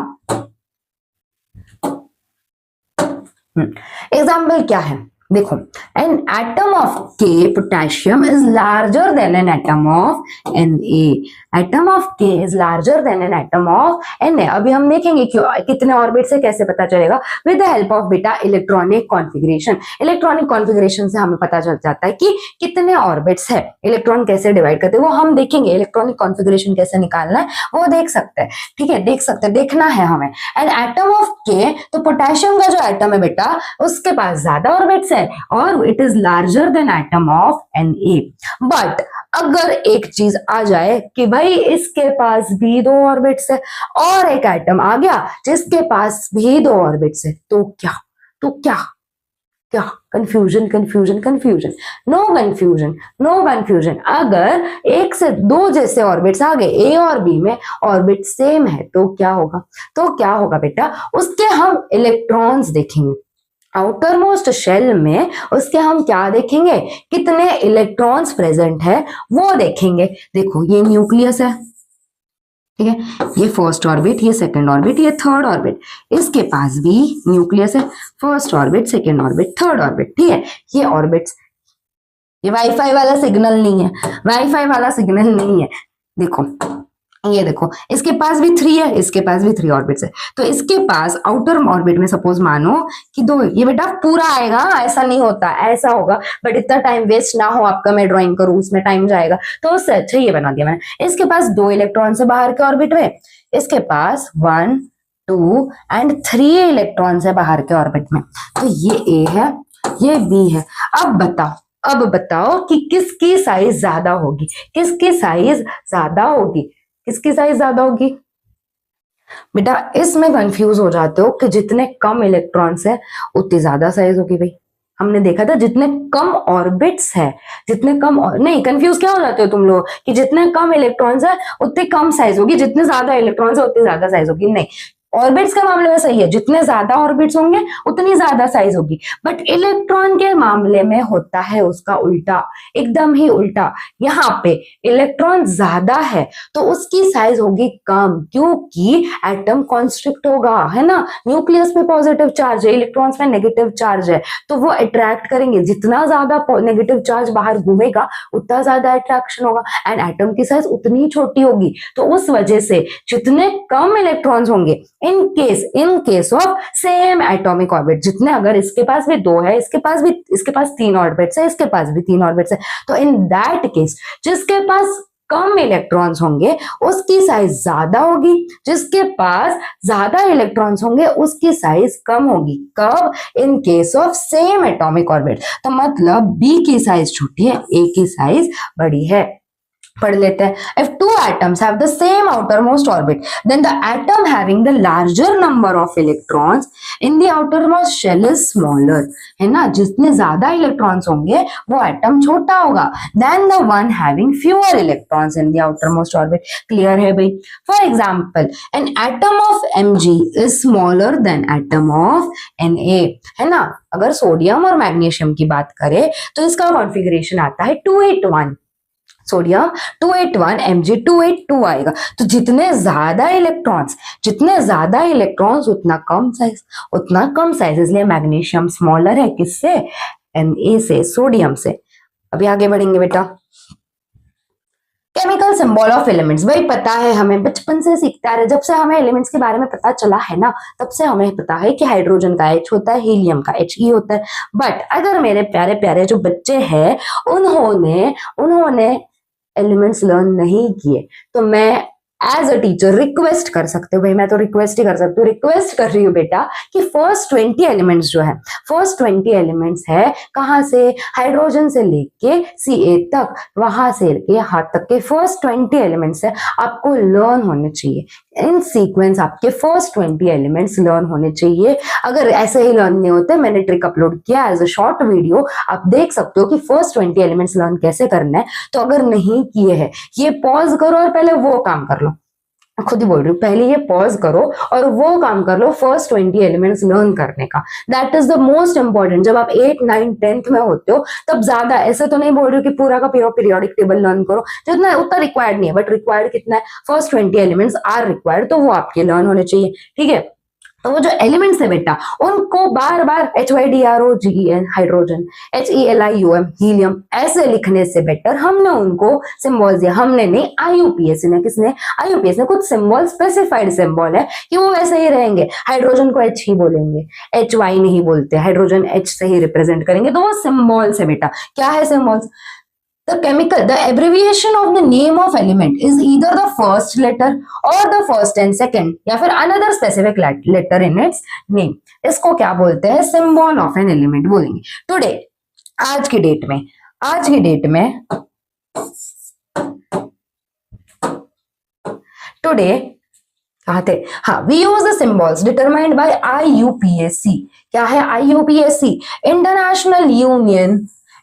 एग्जाम्पल क्या है, देखो, an atom of K potassium is larger than an atom of N A. Atom of K is larger than an atom of N A. अभी हम देखेंगे क्यों, कितने ऑर्बिट से कैसे पता चलेगा, विद द हेल्प ऑफ बेटा इलेक्ट्रॉनिक कॉन्फ़िगरेशन. इलेक्ट्रॉनिक कॉन्फ़िगरेशन से हमें पता चल जाता है कि कितने ऑर्बिट्स है, इलेक्ट्रॉन कैसे डिवाइड करते हैं वो हम देखेंगे, इलेक्ट्रॉनिक कॉन्फ़िगरेशन कैसे निकालना है वो देख सकते हैं. ठीक है, देख सकते हैं, देखना है हमें. एन एटम ऑफ के, तो पोटेशियम का जो एटम है बेटा उसके पास ज्यादा ऑर्बिट्स है और it is larger than atom of N A. But अगर एक चीज आ जाए कि भाई इसके पास भी 2 ऑर्बिट्स है और एक एटम आ गया जिसके पास भी 2 ऑर्बिट्स है, तो क्या, तो क्या, क्या, confusion confusion confusion, no confusion no confusion. अगर 1 से 2 जैसे ऑर्बिट्स आ गए, ए और बी में ऑर्बिट सेम है तो क्या होगा, तो क्या होगा बेटा, उसके हम इलेक्ट्रॉन्स देखेंगे, आउटर मोस्ट शेल में उसके हम क्या देखेंगे, कितने इलेक्ट्रॉन्स प्रेजेंट है वो देखेंगे. देखो ये न्यूक्लियस है, ठीक है, ये फर्स्ट ऑर्बिट, ये सेकंड ऑर्बिट, ये थर्ड ऑर्बिट, इसके पास भी न्यूक्लियस है, first orbit, second orbit, third orbit. ठीक है, ये ऑर्बिट्स, ये वाईफाई वाला सिग्नल नहीं है, वाईफाई वाला सिग्नल नहीं है. देखो ये देखो, इसके पास भी 3 है, इसके पास भी 3 ऑर्बिट्स है, तो इसके पास आउटर ऑर्बिट में सपोज मानो कि 2, ये बेटा पूरा आएगा, ऐसा नहीं होता, ऐसा होगा, बट इतना टाइम वेस्ट ना हो आपका, मैं ड्राइंग करूं उसमें टाइम जाएगा, तो उससे अच्छा ये बना दिया मैंने. इसके पास 2 इलेक्ट्रॉन से बाहर के ऑर्बिट में, इसके पास 1 2 एंड 3 इलेक्ट्रॉन है बाहर के ऑर्बिट में, तो ये ए है, ये बी है. अब बताओ, अब बताओ कि किसकी साइज ज्यादा होगी, किसकी साइज ज्यादा होगी, किसकी साइज ज्यादा होगी? बेटा इसमें कंफ्यूज हो जाते हो कि जितने कम इलेक्ट्रॉन्स है उतनी ज्यादा साइज होगी। भाई हमने देखा था जितने कम ऑर्बिट्स है, जितने कम नहीं, कंफ्यूज क्या हो जाते हो तुम लोग कि जितने कम इलेक्ट्रॉन्स है उतनी कम साइज होगी, जितने ज्यादा इलेक्ट्रॉन्स है उतनी ज्यादा साइज होगी। नहीं, ऑर्बिट्स के मामले में सही है, जितने ज्यादा ऑर्बिट्स होंगे उतनी ज्यादा साइज होगी। बट इलेक्ट्रॉन के मामले में होता है उसका उल्टा, एकदम ही उल्टा। यहाँ पे इलेक्ट्रॉन ज्यादा है तो उसकी साइज होगी कम, क्योंकि एटम कॉन्स्ट्रिक्ट होगा, है ना। न्यूक्लियस पे पॉजिटिव चार्ज है, इलेक्ट्रॉन्स में नेगेटिव चार्ज है, तो वो अट्रैक्ट करेंगे। जितना ज्यादा नेगेटिव चार्ज बाहर घूमेगा उतना ज्यादा अट्रैक्शन होगा, एंड एटम की साइज उतनी छोटी होगी। तो उस वजह से जितने कम इलेक्ट्रॉन्स होंगे in case of same atomic orbit, जितने, अगर इसके पास भी 2 है, इसके पास 3 ऑर्बिट्स है, इसके पास भी 3 ऑर्बिट्स है, तो इन दैट केस जिसके पास कम इलेक्ट्रॉन्स होंगे उसकी साइज ज्यादा होगी, जिसके पास ज्यादा इलेक्ट्रॉन्स होंगे उसकी साइज कम होगी। कब? In case of same atomic orbit. तो मतलब बी की साइज छोटी है, ए की साइज बड़ी है। पढ़ लेते हैं। If two atoms have the same outermost orbit, then the atom having the larger number of electrons in the outermost shell is smaller, है ना। जितने ज्यादा इलेक्ट्रॉन्स होंगे वो एटम छोटा होगा than the one having fewer electrons in the outermost orbit। Clear है भाई? For example, an atom of Mg is smaller than atom of Na, है ना। अगर सोडियम और मैग्नीशियम की बात करें तो इसका कॉन्फ़िगरेशन आता है 281, सोडियम 281, Mg 282 आएगा। तो जितने ज्यादा इलेक्ट्रॉन्स उतना कम साइज, इसलिए मैग्नीशियम स्मॉलर है किससे? Na से, सोडियम से। अभी आगे बढ़ेंगे बेटा। केमिकल सिंबल ऑफ एलिमेंट्स, भाई पता है हमें, बचपन से सीखते आ रहे, जब से हमें एलिमेंट्स के बारे में पता चला है ना, तब से हमें पता है कि हाइड्रोजन का H होता है, हीलियम का He होता है। बट अगर मेरे प्यारे प्यारे जो बच्चे हैं उन्होंने एलिमेंट्स लर्न नहीं किए, तो मैं एज अ टीचर रिक्वेस्ट कर सकते हो, भाई मैं तो रिक्वेस्ट ही कर सकती हूँ, रिक्वेस्ट कर रही हूँ बेटा कि फर्स्ट 20 एलिमेंट्स जो है, फर्स्ट 20 एलिमेंट्स है कहाँ से? हाइड्रोजन से लेके Ca तक, वहां से लेके यहाँ तक के फर्स्ट 20 एलिमेंट्स है, आपको लर्न होने चाहिए। इन सीक्वेंस आपके फर्स्ट 20 एलिमेंट्स लर्न होने चाहिए। अगर ऐसे ही लर्न नहीं होते, मैंने ट्रिक अपलोड किया एज अ शॉर्ट वीडियो, आप देख सकते हो कि फर्स्ट 20 एलिमेंट्स लर्न कैसे करना है। तो अगर नहीं किए हैं, ये पॉज करो और पहले वो काम कर लो। खुद ही बोल रही हूँ, पहले ये पॉज करो और वो काम कर लो फर्स्ट 20 एलिमेंट्स लर्न करने का। That is the most important. जब आप 8, 9, 10th में होते हो तब ज्यादा, ऐसे तो नहीं बोल रही हूँ कि पूरा का पूरा पीरियोडिक टेबल लर्न करो, जितना उतना रिक्वायर्ड नहीं है, बट रिक्वायर्ड कितना है? फर्स्ट 20 एलिमेंट्स आर रिक्वायर्ड, तो वो आपके लर्न होने चाहिए। ठीक है, तो वो जो एलिमेंट्स है बेटा उनको बार बार HYDROGEN हाइड्रोजन, HELIUM हीलियम ऐसे लिखने से बेटर हमने उनको सिंबल्स दिया। हमने नहीं, IUPAC ने। किसने? IUPAC ने कुछ सिंबल, स्पेसिफाइड सिंबल है कि वो वैसे ही रहेंगे। हाइड्रोजन को H ही बोलेंगे, HY नहीं बोलते, हाइड्रोजन H से ही रिप्रेजेंट करेंगे। तो वो सिंबल्स है बेटा। क्या है symbols? the abbreviation of the name of element is either the first letter or the first and second, या फिर another specific letter in its name। इसको क्या बोलते हैं? symbol of an element बोलेंगे। Today, आज की डेट में today कहा थे, हाँ, we use the symbols determined by IUPAC। क्या है IUPAC?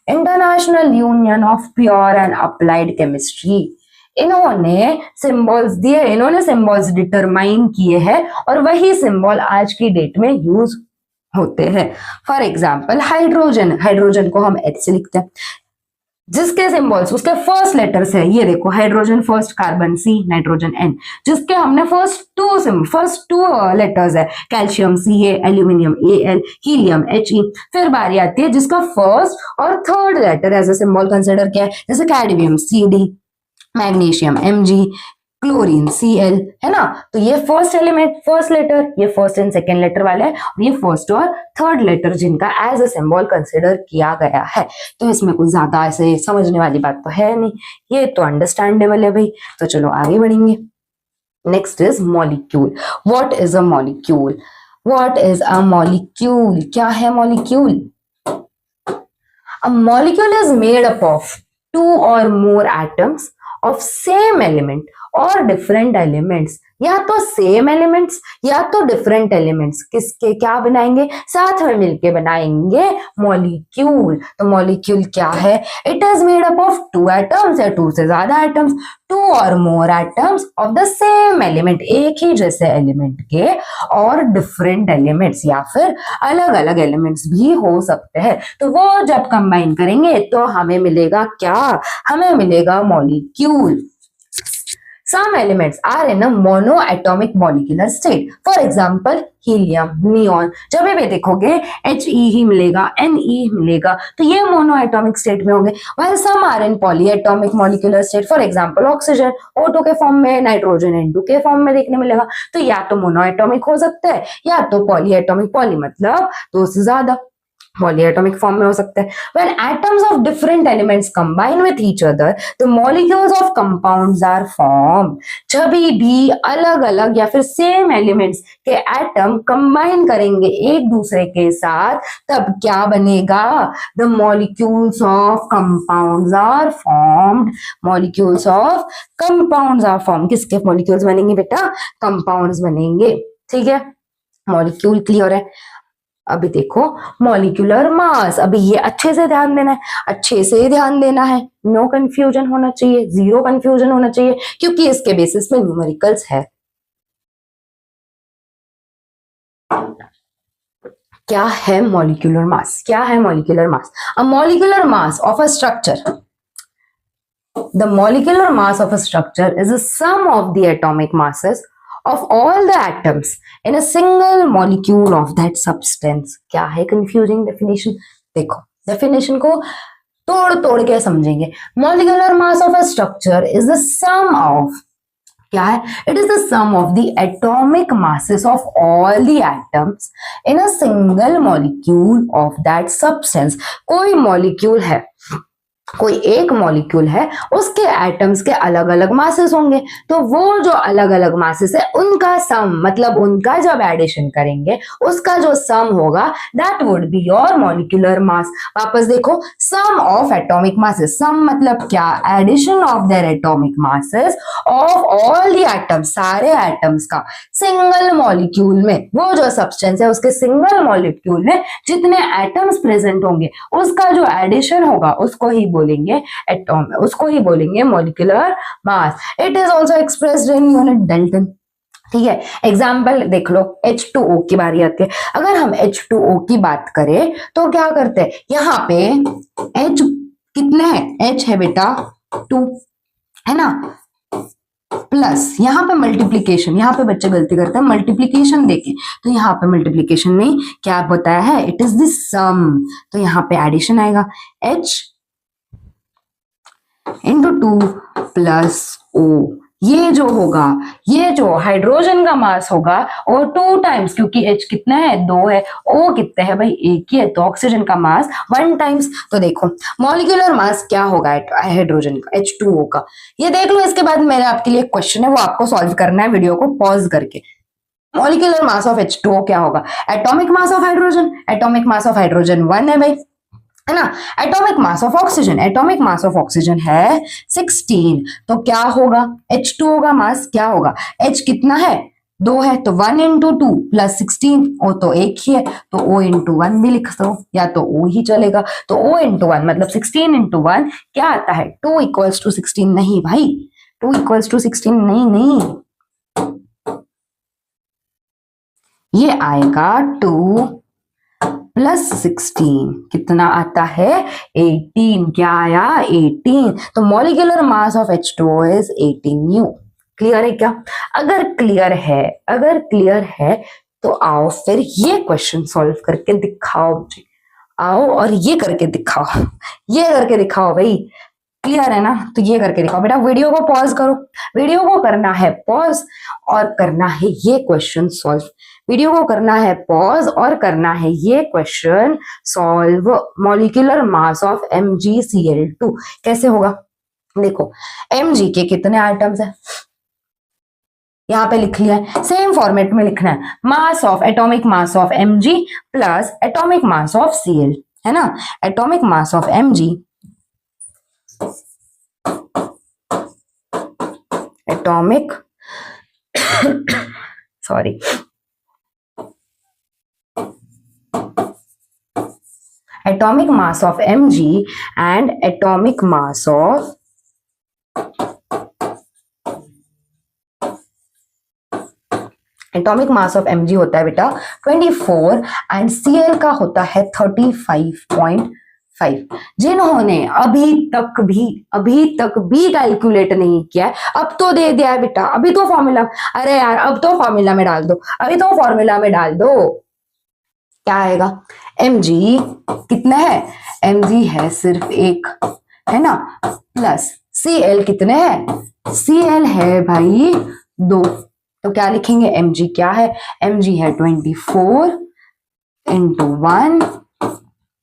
International union of pure and applied chemistry. इन्होंने सिंबल्स दिए, इन्होंने सिंबल्स डिटरमाइन किए हैं और वही सिंबल आज की डेट में यूज होते हैं। फॉर एग्जाम्पल हाइड्रोजन को हम H से लिखते हैं, जिसके सिंबल्स उसके फर्स्ट लेटर्स है, ये देखो hydrogen first carbon C, nitrogen N, जिसके हमने फर्स्ट टू लेटर्स है, calcium Ca, aluminium Al, helium He। फिर बारी आती है जिसका फर्स्ट और third letter as a symbol consider किया है, जैसे cadmium Cd, magnesium Mg, chlorine Cl, है ना। तो ये फर्स्ट एलिमेंट, फर्स्ट लेटर, ये फर्स्ट एंड सेकेंड लेटर वाले हैं, और ये फर्स्ट और थर्ड लेटर जिनका एज अ सिंबल कंसिडर किया गया है। तो इसमें कुछ ज्यादा ऐसे समझने वाली बात तो है नहीं, ये तो अंडरस्टैंडेबल है भाई। तो चलो आगे बढ़ेंगे। Next is molecule. What is a molecule? क्या है molecule? A molecule is made up of two or more atoms of same element और डिफरेंट एलिमेंट्स, या तो सेम एलिमेंट्स या तो डिफरेंट एलिमेंट्स, किसके क्या बनाएंगे, साथ में मिलके बनाएंगे मॉलिक्यूल। तो मॉलिक्यूल क्या है, it is made up of two atoms या टू से ज्यादा एटम्स, टू और मोर atoms of the same element, एक ही जैसे एलिमेंट के और डिफरेंट एलिमेंट्स, या फिर अलग अलग एलिमेंट्स भी हो सकते हैं। तो वो जब कंबाइन करेंगे तो हमें मिलेगा क्या, हमें मिलेगा molecule. Some elements are in a monoatomic molecular state. For example, helium, neon. जब भी देखोगे He ही मिलेगा, Ne मिलेगा, तो ये monoatomic state में होंगे. While some are in polyatomic molecular state. For example, oxygen O2 के फॉर्म में, नाइट्रोजन N2 के फॉर्म में देखने मिलेगा. तो या तो monoatomic हो सकता है या तो polyatomic, poly मतलब दो से ज्यादा, polyatomic form में हो सकता है। When atoms of different elements combine with each other, the molecules of compounds are formed. जब भी अलग अलग या फिर सेम एलिमेंट्स के एटम कंबाइन करेंगे एक दूसरे के साथ, तब क्या बनेगा, the molecules of compounds are formed. Molecules of compounds are formed. किसके molecules बनेंगे बेटा, compounds बनेंगे, ठीक है। मॉलिक्यूल क्लियर है। अभी देखो मॉलिक्यूलर मास, अभी ये अच्छे से ध्यान देना है, अच्छे से ध्यान देना है, नो कंफ्यूजन होना चाहिए, जीरो कंफ्यूजन होना चाहिए, क्योंकि इसके बेसिस पे न्यूमेरिकल्स है। क्या है मॉलिक्यूलर मास, क्या है molecular mass, a molecular mass of a structure, the molecular mass of a structure is a sum of the atomic masses of all the atoms in a single molecule of that substance। क्या है confusing definition, देखो definition को तोड़ तोड़ के समझेंगे। molecular mass of a structure is the sum of, क्या है, it is the sum of the atomic masses of all the atoms in a single molecule of that substance। कोई molecule है, कोई एक मॉलिक्यूल है, उसके एटम्स के अलग अलग मासेस होंगे, तो वो जो अलग अलग मासेस है उनका सम, मतलब उनका जब एडिशन करेंगे उसका जो सम होगा, that would be your molecular mass. वापस देखो, sum of atomic masses, sum मतलब क्या, addition of their atomic masses of all the atoms, सारे एटम्स का सिंगल मॉलिक्यूल में, वो जो सब्सटेंस है उसके सिंगल मॉलिक्यूल में जितने एटम्स प्रेजेंट होंगे उसका जो एडिशन होगा उसको ही बोलेंगे एटॉम, उसको ही बोलेंगे molecular mass. It is also expressed in unit Dalton, ठीक है। एग्जाम्पल देख लो, H2O की बारी आती है। अगर हम H2O की बात करें तो क्या करते हैं, यहाँ पे H कितने हैं, H है बेटा 2, है ना, प्लस यहाँ पे मल्टीप्लीकेशन, यहाँ पे बच्चे गलती करते हैं, मल्टीप्लीकेशन देखे तो यहाँ पे मल्टीप्लीकेशन नहीं, क्या बताया है, इट इज द सम, तो यहाँ पे एडिशन आएगा, H इंटू 2 प्लस O। ये जो होगा, ये जो हाइड्रोजन का मास होगा वो 2 टाइम्स, क्योंकि H कितना है 2 है, O कितना है भाई 1 ही है, तो ऑक्सीजन का मास 1 टाइम्स। तो देखो मॉलिक्यूलर मास क्या होगा हाइड्रोजन का, H2O का, ये देख लो। इसके बाद मेरा आपके लिए क्वेश्चन है, वो आपको सॉल्व करना है वीडियो को पॉज करके। मॉलिक्यूलर मास ऑफ H2O क्या होगा, atomic mass of hydrogen, atomic mass of hydrogen 1 है भाई, है ना। Atomic mass of oxygen, atomic mass of oxygen है 16, तो क्या होगा, H2O का मास क्या होगा, H कितना है 2 है, तो 1 इंटू 2 प्लस 16, O तो 1 ही है, तो O इंटू 1 भी लिख दो, या तो O ही चलेगा, तो O इंटू 1 मतलब 16 इंटू 1 क्या आता है, 2 इक्वल्स टू 16, नहीं भाई 2 इक्वल्स टू 16 नहीं, नहीं, ये आएगा 2 प्लस 16, कितना आता है 18, क्या आया 18, तो molecular mass of H2O is 18 new. Clear है क्या, अगर क्लियर है, अगर क्लियर है तो आओ फिर ये क्वेश्चन सॉल्व करके दिखाओ मुझे, आओ और ये करके दिखाओ, ये करके दिखाओ भाई, क्लियर है ना, तो ये करके दिखाओ बेटा। वीडियो को पॉज करो, वीडियो को करना है पॉज और करना है ये क्वेश्चन सॉल्व, वीडियो को करना है पॉज और करना है ये question solve. Molecular mass of MgCl2 कैसे होगा, देखो Mg के कितने आइटम्स है, यहाँ पे लिख लिया है, सेम फॉर्मेट में लिखना है, mass of, atomic mass of Mg plus atomic mass of Cl, है ना, atomic mass of mg, atomic sorry atomic mass of mg and atomic mass of mg होता है बेटा 24 एंड Cl का होता है 35.5। जिन्होंने अभी तक भी कैलकुलेट नहीं किया है, अब तो दे दिया है बेटा, अभी तो फॉर्मूला, अरे यार अब तो फॉर्मूला में डाल दो, अभी तो फॉर्मूला में डाल दो। क्या आएगा, mg कितना है, mg है सिर्फ एक, है ना, प्लस Cl कितने हैं, Cl है भाई 2, तो क्या लिखेंगे, mg क्या है, mg है 24 into 1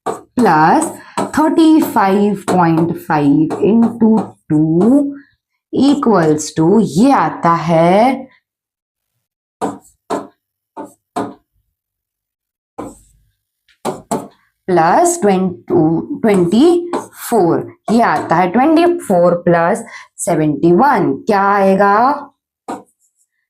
plus 35.5 into 2 equals to, ये आता है प्लस 24, ये आता है 24 प्लस 71, क्या आएगा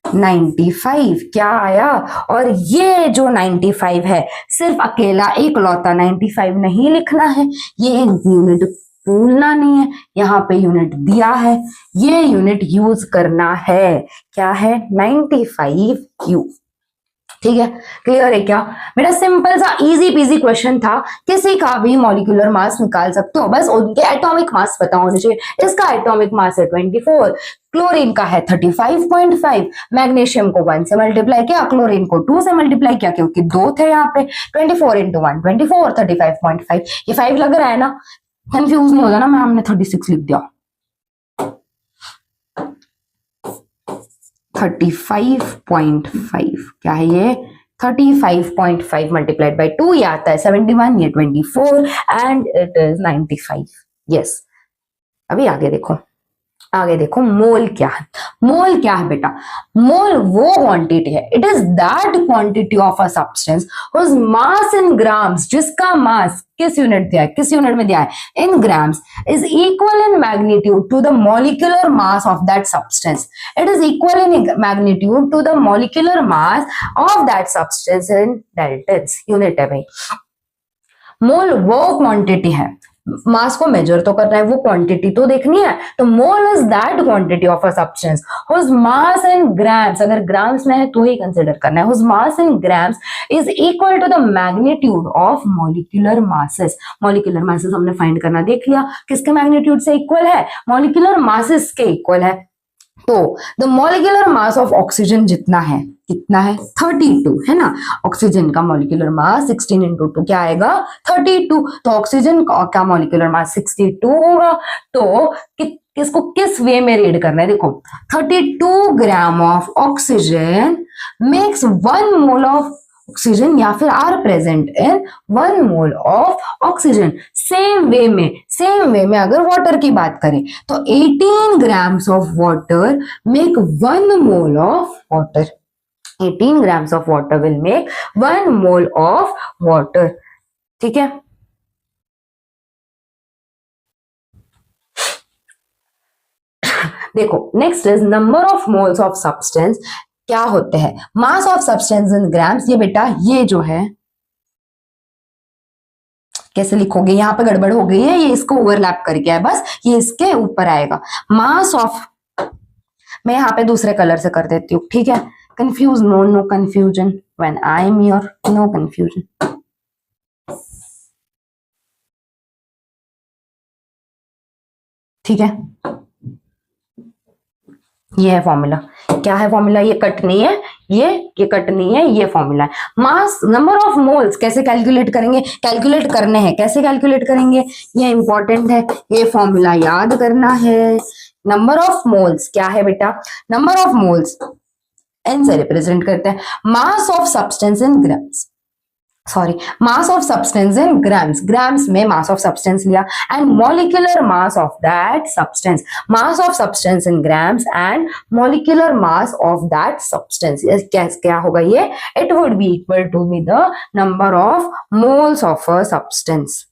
95, क्या आया। और ये जो 95 है सिर्फ अकेला एक लौता 95 नहीं लिखना है, ये यूनिट भूलना नहीं है, यहाँ पे यूनिट दिया है, ये यूनिट यूज करना है, क्या है 95U। ठीक है, क्लियर है क्या बेटा, सिंपल सा इजी पीजी क्वेश्चन था, किसी का भी मॉलिक्यूलर मास निकाल सकते हो, बस उनके एटॉमिक मास पता होने चाहिए। इसका एटॉमिक मास है 24, क्लोरीन का है 35.5, मैग्नीशियम को 1 से मल्टीप्लाई किया, क्लोरीन को 2 से मल्टीप्लाई किया क्योंकि 2 थे यहाँ पे, 24 इंटू 1 24, 35.5, ये 5 लग रहा है ना, कंफ्यूज नहीं होगा ना, मैं हमने 36 लिख दिया, 35.5, क्या है ये 35.5 मल्टीप्लाइड बाई 2, ये आता है 71, ये 24 एंड इट इज 95। यस, अभी आगे देखो मोल क्या है। मोल क्या है बेटा, मोल वो क्वांटिटी है, it is that quantity of a substance whose mass in grams, जिसका मास किस यूनिट दिया है, किस यूनिट में दिया है, इन grams, is equal in magnitude to the molecular mass of that substance. It is equal in magnitude to the molecular mass of that substance in Dalton's, unit है भाई। मोल वो क्वांटिटी है, मास को मेजर तो करना है, वो क्वांटिटी तो देखनी है, तो mole is that quantity of a substance whose mass in grams, अगर ग्राम्स में है तो ही कंसीडर करना है, whose mass in grams is equal to the magnitude of molecular masses. Molecular masses हमने फाइंड करना देख लिया, किसके मैग्नीट्यूड से इक्वल है, मॉलिक्यूलर मासेस के इक्वल है। तो the molecular mass of oxygen जितना है, कितना है 32, है ना, ऑक्सीजन का मॉलिक्यूलर मास 16 इंटू 2 क्या आएगा 32, तो ऑक्सीजन का मॉलिक्यूलर मास 62 होगा। तो किसको किस वे में रीड करना है, देखो 32 gram of oxygen makes 1 mole of oxygen या फिर are present in 1 mole of oxygen. Same way में अगर वाटर की बात करें तो 18 grams of water make 1 mole of water, 18 grams of water will make 1 mole of water। ठीक है, देखो next is number of moles of substance, क्या होते हैं, mass of substance in grams. ये बेटा ये जो है कैसे लिखोगे, यहाँ पे गड़बड़ हो गई है, ये इसको ओवरलैप करके है, बस ये इसके ऊपर आएगा। मास ऑफ, मैं यहाँ पे दूसरे कलर से कर देती हूँ, ठीक है, confuse, no confusion when I am your, no confusion. ठीक है, ये है फॉर्मूला, क्या है फॉर्मूला, ये कट नहीं है, ये कट नहीं है, ये फॉर्मूला है। मास नंबर ऑफ मोल्स कैसे कैलकुलेट करेंगे, कैलकुलेट करने हैं, कैसे कैलकुलेट करेंगे, ये इंपॉर्टेंट है, ये फॉर्मूला याद करना है। नंबर ऑफ मोल्स क्या है बेटा, नंबर ऑफ मोल्स एन से रिप्रेजेंट करते हैं, mass of substance in grams. Sorry, mass of substance in grams, grams में मास ऑफ सब्सटेंस लिया, and molecular mass of that substance, mass of substance in grams and molecular mass of that substance, क्या होगा ये, it would be equal to be the number of moles of a substance.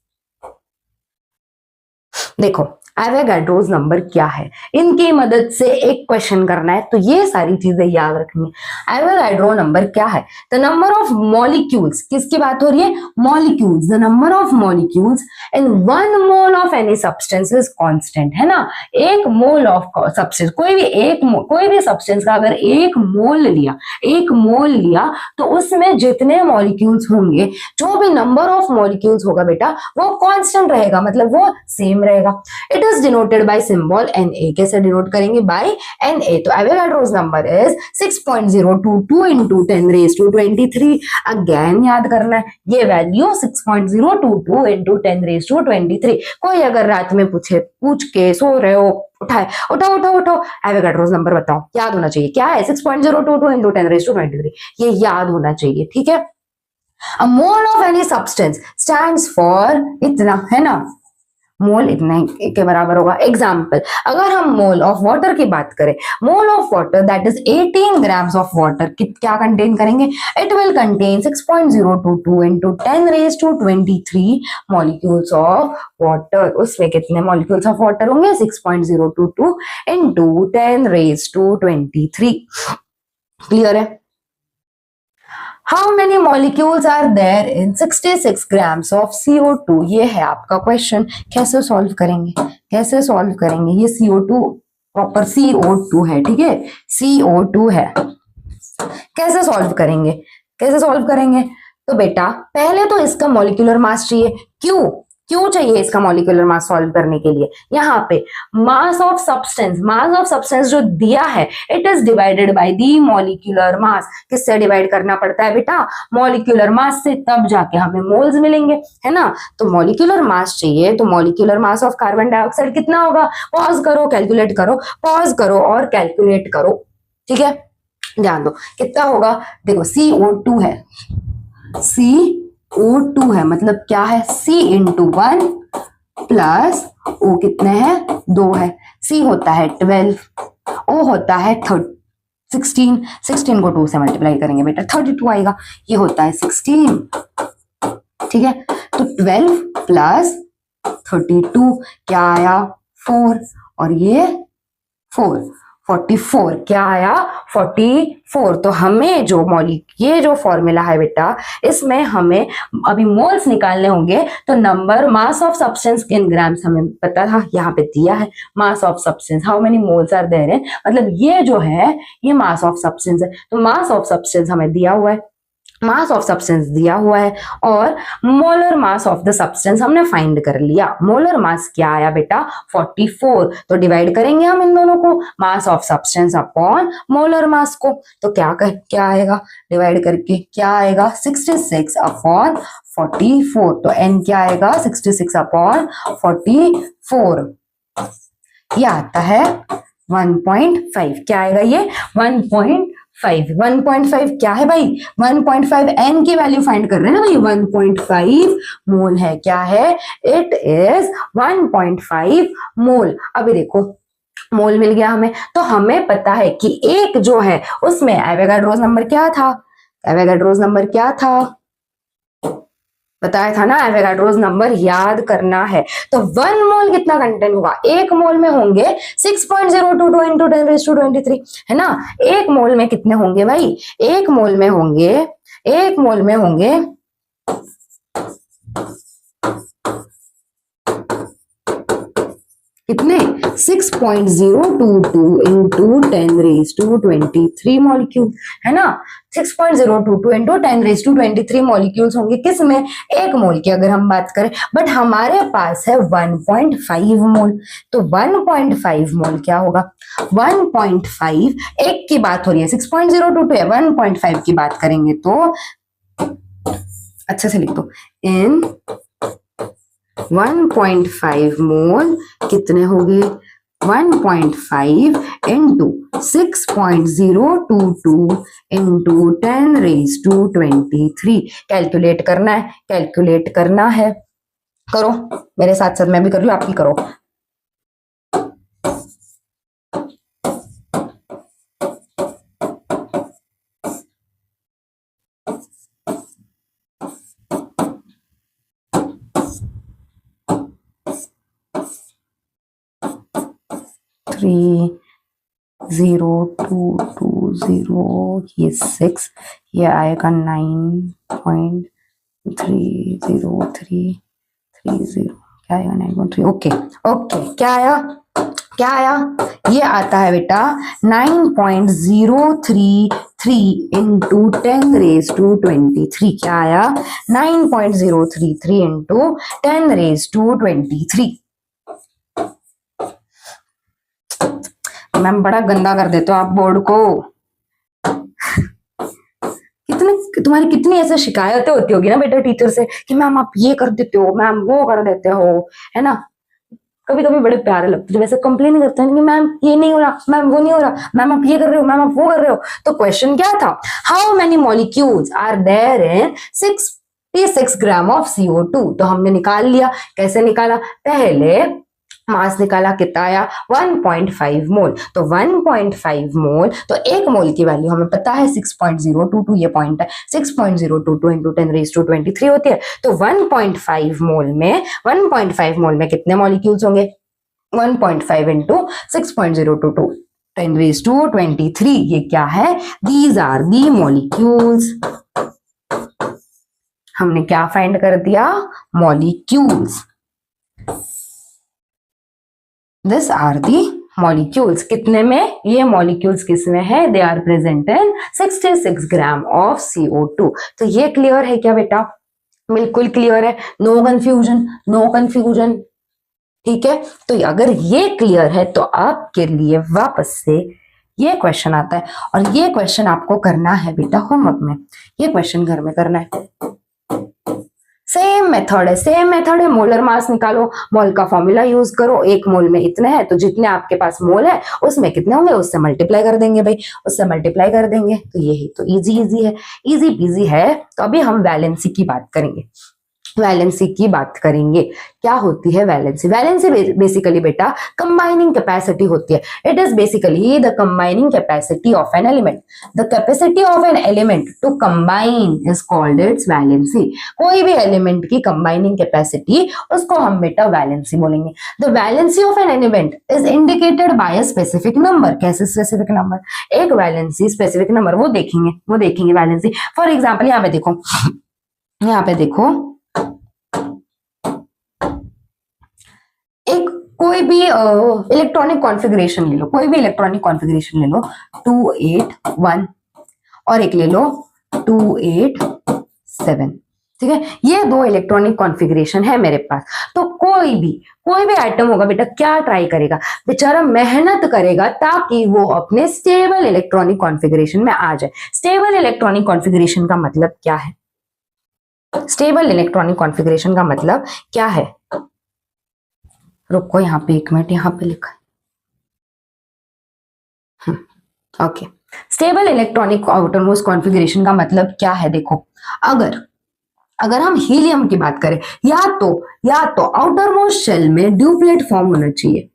देखो Avogadro's number क्या है, इनकी मदद से एक क्वेश्चन करना है, तो ये सारी चीजें याद रखनी है। एवोगाड्रो नंबर क्या है, द नंबर ऑफ मॉलिक्यूल्स, किसकी बात हो रही है, molecules, the number of molecules in 1 mole of any substance is constant, है ना, 1 मोल ऑफ सब्सटेंस, कोई भी सब्सटेंस का अगर 1 मोल लिया, 1 मोल लिया, तो उसमें जितने मॉलिक्यूल्स होंगे, जो भी नंबर ऑफ मॉलिक्यूल्स होगा बेटा, वो कांस्टेंट रहेगा, मतलब वो सेम रहेगा। It is denoted by symbol Na, कैसे डिनोट करेंगे, बाय Na। तो Avogadro's number is 6.022 into 10 raised to 23। Again याद करना है, ये वैल्यू 6.022 into 10 raised to 23। कोई अगर रात में पूछ के सो रहे हो, उठाओ एवोगाड्रोस नंबर बताओ, याद होना चाहिए क्या है, 6.022 into 10 raised to 23, ये याद होना चाहिए, ठीक है। A mole of any substance stands for इतना, है ना, मोल इतना के बराबर होगा। एग्जाम्पल, अगर हम मोल ऑफ वाटर की बात करें, मोल of water that is 18 grams of water क्या कंटेन करेंगे, it will contain 6.022 into 10 raised to 23 molecules of water. उसमें कितने मॉलिक्यूल्स ऑफ वाटर होंगे, 6.022 into 10 raised to 23। क्लियर है। How many molecules are there in 66 grams of CO2? ये है आपका question, कैसे सॉल्व करेंगे, कैसे सॉल्व करेंगे, ये CO2 प्रॉपर CO2 है, ठीक है, CO2 है, कैसे सॉल्व करेंगे, कैसे सॉल्व करेंगे, तो बेटा पहले तो इसका मॉलिक्यूलर मास चाहिए, क्यों चाहिए इसका मॉलिक्यूलर मास सॉल्व करने के लिए, यहाँ पे मास ऑफ सब्सटेंस जो दिया है, it is divided by the molecular mass. किससे डिवाइड करना पड़ता है बेटा, मॉलिक्यूलर मास से, तब जाके हमें मोल्स मिलेंगे, है ना। तो मॉलिक्यूलर मास चाहिए, तो molecular mass of carbon dioxide कितना होगा, पॉज करो कैलकुलेट करो, पॉज करो और कैलकुलेट करो, ठीक है, ध्यान दो कितना होगा। देखो CO2 है, CO2 है, मतलब क्या है, C into 1 प्लस O कितने हैं, 2 है, C होता है 12, O होता है 16 को 2 से मल्टीप्लाई करेंगे बेटा 32 आएगा, ये होता है 16, ठीक है। तो 12 प्लस 32 क्या आया, 4, और ये 4, 44 क्या आया, 44। तो हमें जो ये जो फॉर्मूला है बेटा, इसमें हमें अभी मोल्स निकालने होंगे, तो number mass of substance in grams हमें पता था, यहाँ पे दिया है mass of substance, how many moles are there है, मतलब ये जो है ये मास ऑफ सब्सटेंस है, तो मास ऑफ सब्सटेंस हमें दिया हुआ है, मास ऑफ सब्सटेंस दिया हुआ है, और molar mass of the substance हमने फाइंड कर लिया। मोलर मास क्या आया बेटा, 44। तो डिवाइड करेंगे हम इन दोनों को, मास of substance upon molar mass को, तो क्या आएगा, डिवाइड करके क्या आएगा, 66 अपॉन 44। तो n क्या आएगा, 66 अपॉन 44, ये आता है 1.5। क्या आएगा ये, 1.5। 1.5 क्या है भाई, 1.5 n की वैल्यू फाइंड कर रहे हैं ना भाई, 1.5 मोल है, क्या है, इट इज 1.5 मोल। अभी देखो मोल मिल गया हमें, तो हमें पता है कि एक जो है उसमें एवोगाड्रोस नंबर क्या था, एवोगाड्रोस नंबर क्या था, बताया था ना, एवोगाड्रोस नंबर याद करना है। तो 1 मोल कितना कंटेंट होगा, 1 मोल में होंगे 6.022 into 10 raised to 23, है ना। 1 मोल में कितने होंगे भाई, 1 मोल में होंगे कितने, 6.022 into 10 raised to 23 मॉलिक्यूल, है ना। 6.022 into 10 raised to 23 मॉलिक्यूल्स होंगे, किसमें, 1 मोल की अगर हम बात करें, बट हमारे पास है 1.5 मोल, तो 1.5 मोल क्या होगा, 1.5 एक की बात हो रही है, 6.022 है, 1.5 की बात करेंगे तो अच्छे से लिख दो, इन 1.5 मोल कितने हो गए, 1.5 into 6.022 into 10⁻23। कैलकुलेट करना है, कैलकुलेट करना है। करो, मेरे साथ साथ मैं भी कर रही हूँ, आप भी करो। थ्री 0.220, ये 6, ये आएगा 9.30330, क्या आएगा 9.3। ओके ओके, क्या आया, क्या आया, ये आता है बेटा 9.033 इंटू 10⁻23। क्या आया, 9.033 इंटू 10⁻23। मैम बड़ा गंदा कर देते हो आप बोर्ड को। तुम्हारी कितनी ऐसे शिकायतें होती होगी ना बेटा टीचर से कि मैम आप ये कर देते हो, मैम वो कर देते हो, है ना। कभी कभी बड़े प्यारे लगते जब ऐसे कंप्लेन करते हैं कि मैम ये नहीं हो रहा, मैम वो नहीं हो रहा, मैम आप ये कर रहे हो, मैम आप वो कर रहे हो। तो क्वेश्चन क्या था, how many molecules are there in 66 gram of CO2। तो हमने निकाल लिया। कैसे निकाला, पहले मास निकाला, कितना आया 1.5 मोल। तो 1.5 मोल, तो एक मोल की वैल्यू हमें पता है 6.022, ये पॉइंट है 6.022 इंटू 10⁻23 होती है। तो 1.5 मोल में कितने मॉलिक्यूल्स होंगे, 1.5 इंटू 6.022 10⁻23, ये क्या है, दीज आर दी मॉलिक्यूल्स। हमने क्या फाइंड कर दिया, molecules. This are the molecules. कितने में, ये मॉलिक्यूल्स किसमें है, they are present in 66 gram of CO2। तो ये क्लियर है क्या बेटा, बिल्कुल क्लियर है, नो कंफ्यूजन, नो कंफ्यूजन। ठीक है, तो अगर ये क्लियर है तो आपके लिए वापस से ये क्वेश्चन आता है, और ये क्वेश्चन आपको करना है बेटा होमवर्क में, ये क्वेश्चन घर में करना है। सेम मेथड है, सेम मेथड है, मोलर मास निकालो, मोल का फॉर्मूला यूज करो, एक मोल में इतने हैं तो जितने आपके पास मोल है उसमें कितने होंगे उससे मल्टीप्लाई कर देंगे भाई, उससे मल्टीप्लाई कर देंगे। तो यही तो इजी इजी है, इजी पीजी है। तो अभी हम वैलेंसी की बात करेंगे, वैलेंसी की बात करेंगे। क्या होती है वैलेंसी, वैलेंसी बेसिकली बेटा कंबाइनिंग कैपेसिटी होती है। It is basically the combining capacity of an element, the capacity of an element to combine is called its valency. कोई भी एलिमेंट की कंबाइनिंग कैपेसिटी, उसको हम बेटा वैलेंसी बोलेंगे। The valency of an element is indicated by a specific number. कैसे specific number, एक valency specific number, वो देखेंगे वैलेंसी। फॉर एग्जाम्पल यहाँ पे देखो, यहाँ पे देखो, एक कोई भी इलेक्ट्रॉनिक कॉन्फ़िगरेशन ले लो, कोई भी इलेक्ट्रॉनिक कॉन्फ़िगरेशन ले लो 281 और एक ले लो 287। ठीक है, ये दो इलेक्ट्रॉनिक कॉन्फ़िगरेशन है मेरे पास। तो कोई भी आइटम होगा बेटा, क्या ट्राई करेगा बेचारा, मेहनत करेगा ताकि वो अपने स्टेबल इलेक्ट्रॉनिक कॉन्फ़िगरेशन में आ जाए। स्टेबल इलेक्ट्रॉनिक कॉन्फ़िगरेशन का मतलब क्या है, स्टेबल इलेक्ट्रॉनिक कॉन्फ़िगरेशन का मतलब क्या है, रुको यहाँ पे एक मिनट, यहाँ पे लिखा है। Okay, stable electronic outermost configuration का मतलब क्या है, देखो अगर हम हीलियम की बात करें, या तो आउटरमोस्ट शेल में ड्यूप्लेट फॉर्म होना चाहिए।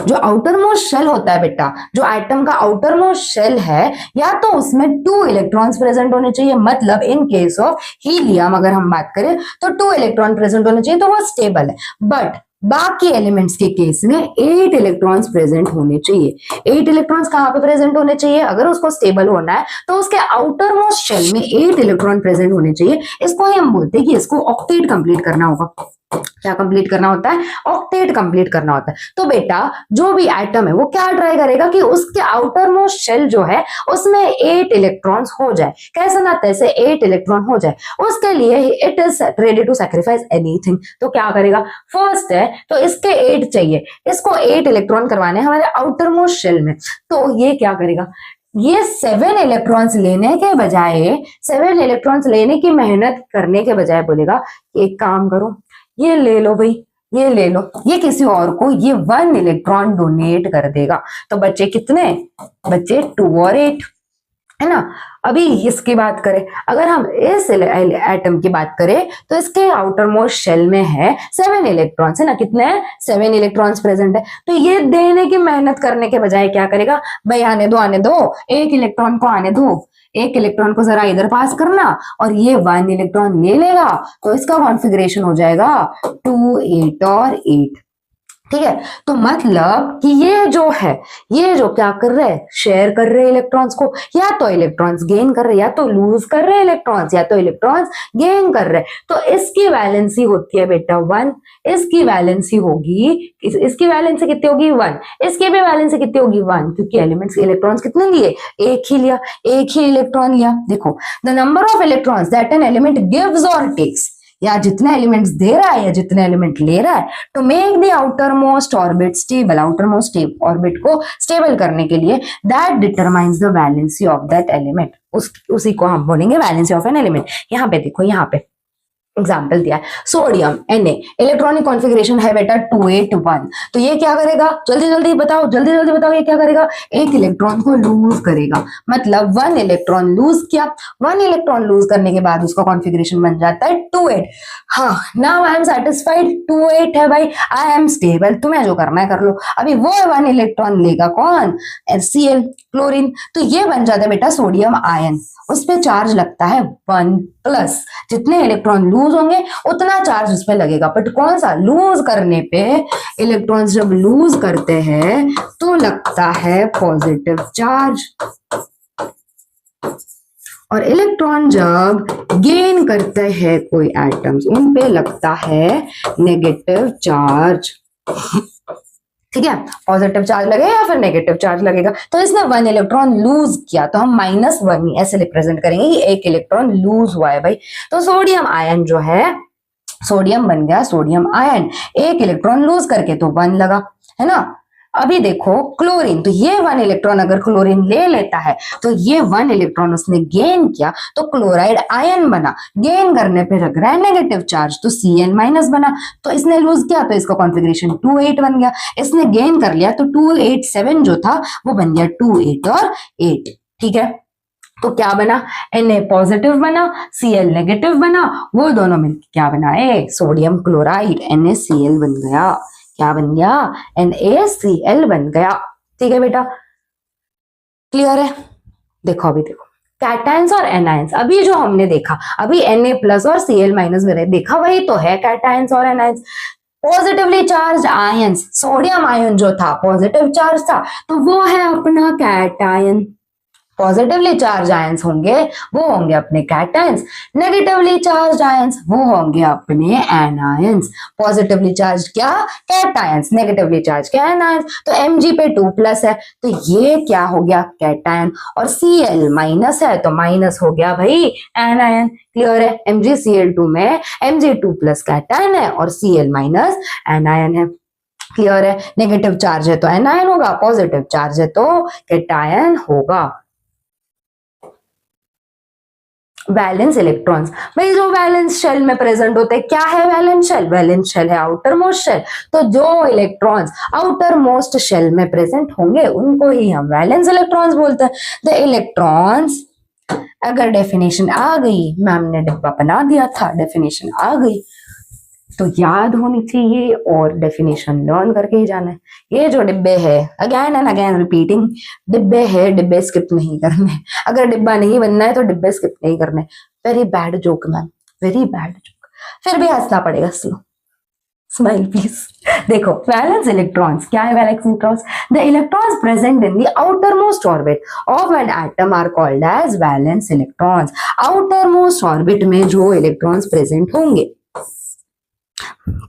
जो आउटरमोस्ट शेल होता है बेटा, जो एटम का आउटरमोस्ट शेल है, या तो उसमें 2 इलेक्ट्रॉन्स प्रेजेंट होने चाहिए। मतलब इन केस ऑफ हीलियम अगर हम बात करें तो 2 इलेक्ट्रॉन प्रेजेंट होने चाहिए, तो वो स्टेबल है। बट बाकी एलिमेंट्स के केस में 8 इलेक्ट्रॉन्स प्रेजेंट होने चाहिए। 8 इलेक्ट्रॉन्स कहाँ पे प्रेजेंट होने चाहिए, अगर उसको स्टेबल होना है तो उसके आउटर मोस्ट शेल में 8 इलेक्ट्रॉन प्रेजेंट होने चाहिए। इसको ही हम बोलते हैं कि इसको ऑक्टेट कंप्लीट करना होगा। क्या कंप्लीट करना होता है, ऑक्टेट कंप्लीट करना होता है। तो बेटा जो भी एटम है वो क्या ट्राई करेगा कि उसके आउटर मोस्ट शेल जो है उसमें 8 इलेक्ट्रॉन्स हो जाए। कैसे ना तैसे 8 इलेक्ट्रॉन हो जाए, उसके लिए it is ready to sacrifice anything. तो क्या करेगा, फर्स्ट है तो इसके 8 चाहिए, इसको 8 इलेक्ट्रॉन करवाने हमारे आउटर मोस्ट शेल में। तो ये क्या करेगा, ये 7 इलेक्ट्रॉन्स लेने के बजाय, 7 इलेक्ट्रॉन्स लेने की मेहनत करने के बजाय बोलेगा एक काम करो, ये ले लो भाई, ये ले लो, ये किसी और को ये 1 इलेक्ट्रॉन डोनेट कर देगा। तो बच्चे कितने, बच्चे 2 और 8, है ना। अभी इसकी बात करें, अगर हम इस एटम की बात करें तो इसके आउटर मोस्ट शेल में है 7 इलेक्ट्रॉन्स, है ना। कितने हैं, 7 इलेक्ट्रॉन्स प्रेजेंट है। तो ये देने की मेहनत करने के बजाय क्या करेगा, भाई आने दो आने दो, एक इलेक्ट्रॉन को आने दो, एक इलेक्ट्रॉन को जरा इधर पास करना और ये 1 इलेक्ट्रॉन ले लेगा। तो इसका कॉन्फ़िगरेशन हो जाएगा 2 8 और 8, ठीक है। तो मतलब कि ये जो है, ये जो क्या कर रहे हैं, शेयर कर रहे हैं इलेक्ट्रॉन्स को, या तो इलेक्ट्रॉन्स गेन कर रहे हैं या तो लूज कर रहे हैं इलेक्ट्रॉन्स, या तो इलेक्ट्रॉन्स गेन कर रहे हैं। तो इसकी वैलेंसी होती है बेटा 1, इसकी वैलेंसी होगी, इसकी वैलेंसी कितनी होगी 1, इसकी भी वैलेंसी कितनी होगी 1, क्योंकि एलिमेंट्स इलेक्ट्रॉन्स कितने लिए, एक ही लिया, एक ही इलेक्ट्रॉन लिया। देखो, the number of electrons that an element gives और टेक्स, या जितने एलिमेंट्स दे रहा है या जितने एलिमेंट ले रहा है, to make the outer most orbit stable, outer most orbit को स्टेबल करने के लिए, that determines the valency of that element, उसी को हम बोलेंगे वैलेंसी ऑफ एन एलिमेंट। यहाँ पे देखो, यहाँ पे एग्जाम्पल दिया है, सोडियम Na, इलेक्ट्रॉनिक कॉन्फ़िगरेशन है बेटा 281। तो ये क्या करेगा, जल्दी जल्दी बताओ, जल्दी जल्दी बताओ, ये क्या करेगा, एक इलेक्ट्रॉन को लूज करेगा, मतलब 1 इलेक्ट्रॉन लूज किया। 1 इलेक्ट्रॉन लूज करने के बाद उसका कॉन्फ़िगरेशन बन जाता है 28। हाँ, नाउ आई एम सेटिस्फाइड, 28 है भाई, आई एम स्टेबल, तुम्हें जो करना है कर लो। अभी वो 1 इलेक्ट्रॉन लेगा कौन, Cl, क्लोरीन। तो ये बन जाता है बेटा सोडियम आयन, उस पर चार्ज लगता है 1+, जितने इलेक्ट्रॉन लूज होंगे उतना चार्ज उस पर लगेगा। बट कौन सा, लूज करने पे, इलेक्ट्रॉन्स जब लूज करते हैं तो लगता है पॉजिटिव चार्ज, और इलेक्ट्रॉन जब गेन करते हैं कोई एटम्स, उन पे लगता है नेगेटिव चार्ज, ठीक है। पॉजिटिव चार्ज लगेगा या फिर नेगेटिव चार्ज लगेगा। तो इसने 1 इलेक्ट्रॉन लूज किया, तो हम -1 ऐसे रिप्रेजेंट करेंगे कि एक इलेक्ट्रॉन लूज हुआ है भाई। तो सोडियम आयन जो है, सोडियम बन गया सोडियम आयन, एक इलेक्ट्रॉन लूज करके तो 1 लगा, है ना। अभी देखो क्लोरीन, तो ये 1 इलेक्ट्रॉन अगर क्लोरीन ले लेता है तो ये 1 इलेक्ट्रॉन उसने गेन किया, तो क्लोराइड आयन बना, गेन करने पे लग रहा है नेगेटिव चार्ज, तो Cl- बना। तो इसने लूज किया तो इसका कॉन्फ़िगरेशन 28 बन गया, इसने गेन कर लिया तो 287 जो था वो बन गया 28 और 8, ठीक है। तो क्या बना, Na पॉजिटिव बना, Cl नेगेटिव बना, वो दोनों मिलकर क्या बनाए, सोडियम क्लोराइड, NaCl बन गया। क्या बन गया, NaCl बन गया, ठीक है बेटा, क्लियर है। देखो अभी देखो, कैटायंस और एनायंस, अभी जो हमने देखा, अभी Na+ और Cl- मैंने देखा, वही तो है कैटायंस और anions. Positively charge ions, sodium ion जो था पॉजिटिव चार्ज था, तो वो है अपना कैटायन। पॉजिटिवली चार्ज आयंस होंगे वो होंगे अपने कैटायंस, नेगेटिवली चार्ज आयंस वो होंगे अपने एनायंस। पॉजिटिवली चार्ज क्या, कैटायंस, नेगेटिवली चार्ज क्या, एनायंस। तो Mg पे 2+ है तो ये क्या हो गया, कैटायन, और Cl- है तो माइनस हो गया भाई एनायन। क्लियर है, MgCl2 में Mg2+ कैटायन है और Cl- एनायन है। क्लियर है, नेगेटिव चार्ज है तो एनायन होगा, पॉजिटिव चार्ज है तो कैटायन होगा। वैलेंस इलेक्ट्रॉन्स, भाई जो वैलेंस शेल में प्रेजेंट होते हैं, क्या है वैलेंस शेल, वैलेंस शेल है आउटर मोस्ट शेल। तो जो इलेक्ट्रॉन्स आउटर मोस्ट शेल में प्रेजेंट होंगे उनको ही हम वैलेंस इलेक्ट्रॉन्स बोलते हैं। द इलेक्ट्रॉन्स, अगर डेफिनेशन आ गई, मैम ने डिब्बा बना दिया था, डेफिनेशन आ गई तो याद होनी चाहिए और डेफिनेशन लर्न करके ही जाना है। ये जो डिब्बे है, अगेन एंड अगेन रिपीटिंग, डिब्बे है, डिब्बे स्किप नहीं करने। अगर डिब्बा नहीं बनना है तो डिब्बे स्किप नहीं करने। Very bad joke ma'am, very bad joke, फिर भी हंसना पड़ेगा, स्लो स्माइल प्लीज। देखो वैलेंस इलेक्ट्रॉन्स क्या है, valence electrons, the electrons present in the outer most orbit of an atom are called as valence electrons. Outer most orbit में जो electrons present होंगे,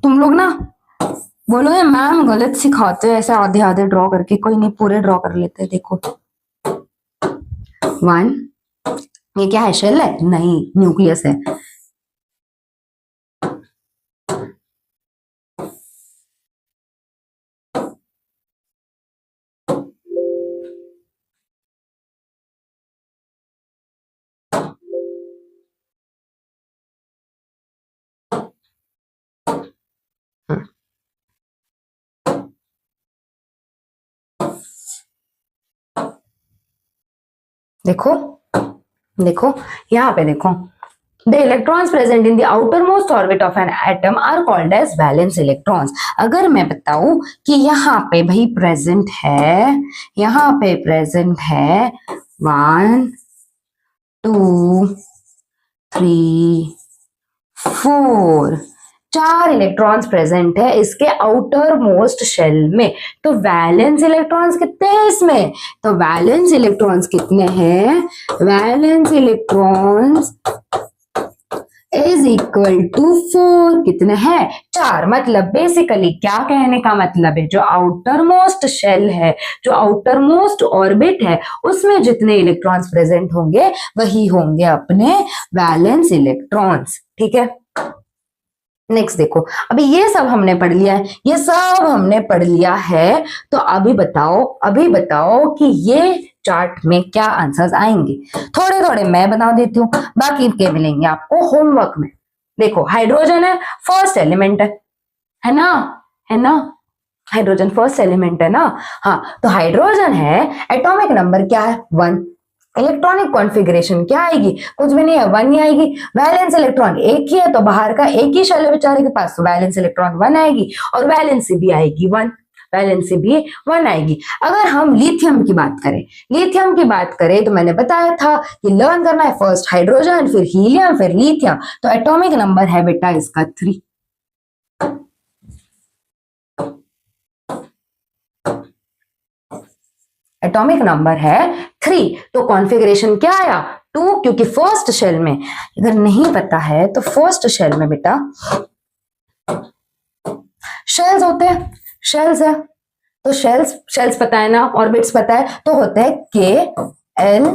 तुम लोग ना बोलोगे मैम गलत सिखाते हैं, ऐसे आधे आधे ड्रॉ करके, कोई नहीं पूरे ड्रॉ कर लेते। देखो 1, ये क्या है, शेल है, नहीं न्यूक्लियस है। देखो देखो यहाँ पे देखो, the electrons present in the outermost orbit of an atom are called as valence electrons. अगर मैं बताऊं कि यहाँ पे भाई प्रेजेंट है, यहाँ पे प्रेजेंट है 1 2 3 4, 4 इलेक्ट्रॉन्स प्रेजेंट है इसके आउटर मोस्ट शेल में, तो वैलेंस इलेक्ट्रॉन्स कितने हैं इसमें? तो वैलेंस इलेक्ट्रॉन्स कितने हैं? Valence electrons is equal to 4। कितने हैं? 4। मतलब बेसिकली क्या कहने का मतलब है, जो आउटर मोस्ट शेल है, जो आउटर मोस्ट ऑर्बिट है, उसमें जितने इलेक्ट्रॉन्स प्रेजेंट होंगे वही होंगे अपने वैलेंस इलेक्ट्रॉन्स। ठीक है, नेक्स्ट देखो, अभी ये सब हमने पढ़ लिया है, ये सब हमने पढ़ लिया है, तो अभी बताओ कि ये चार्ट में क्या आंसर्स आएंगे। थोड़े थोड़े मैं बता देती हूँ, बाकी के मिलेंगे आपको होमवर्क में। देखो, हाइड्रोजन है, फर्स्ट एलिमेंट है ना, है ना, हाइड्रोजन फर्स्ट एलिमेंट है ना। हाँ, तो हाइड्रोजन है, एटॉमिक नंबर क्या है? 1। इलेक्ट्रॉनिक कॉन्फ़िगरेशन क्या आएगी? कुछ भी नहीं है, 1 ही आएगी। वैलेंस इलेक्ट्रॉन एक ही है, तो बाहर का एक ही शेल है बेचारे के पास, तो वैलेंस इलेक्ट्रॉन 1 आएगी, और वैलेंसी भी आएगी 1, वैलेंसी भी 1 आएगी। अगर हम लिथियम की बात करें तो मैंने बताया था कि लर्न करना है फर्स्ट हाइड्रोजन, फिर हीलियम, फिर लिथियम, तो एटॉमिक नंबर है बेटा इसका 3। एटॉमिक नंबर है 3, तो कॉन्फ़िगरेशन क्या आया? 2, क्योंकि फर्स्ट शेल में, अगर नहीं पता है तो फर्स्ट शेल में बेटा शेल्स होते हैं, शेल्स है, तो शेल्स पता है ना, ऑर्बिट्स पता है, तो होते हैं K L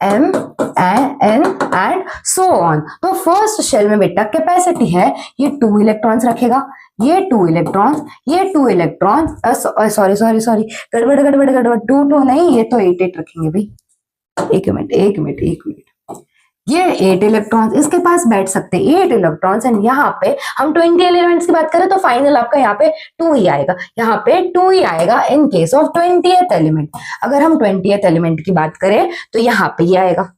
M N and so on. तो फर्स्ट शेल में बेटा कैपेसिटी है, ये 2 इलेक्ट्रॉन्स रखेगा, ये 2 इलेक्ट्रॉन, सॉरी गड़बड़ 2 नहीं, ये तो 8 रखेंगे भाई। एक मिनट, ये 8 इलेक्ट्रॉन्स इसके पास बैठ सकते हैं, 8 इलेक्ट्रॉन्स, एंड यहाँ पे हम 20 एलिमेंट्स की बात करें तो फाइनल आपका यहाँ पे 2 ही आएगा, यहाँ पे 2 ही आएगा in case of 20th element. अगर हम 20th एलिमेंट की बात करें तो यहाँ पे ये आएगा।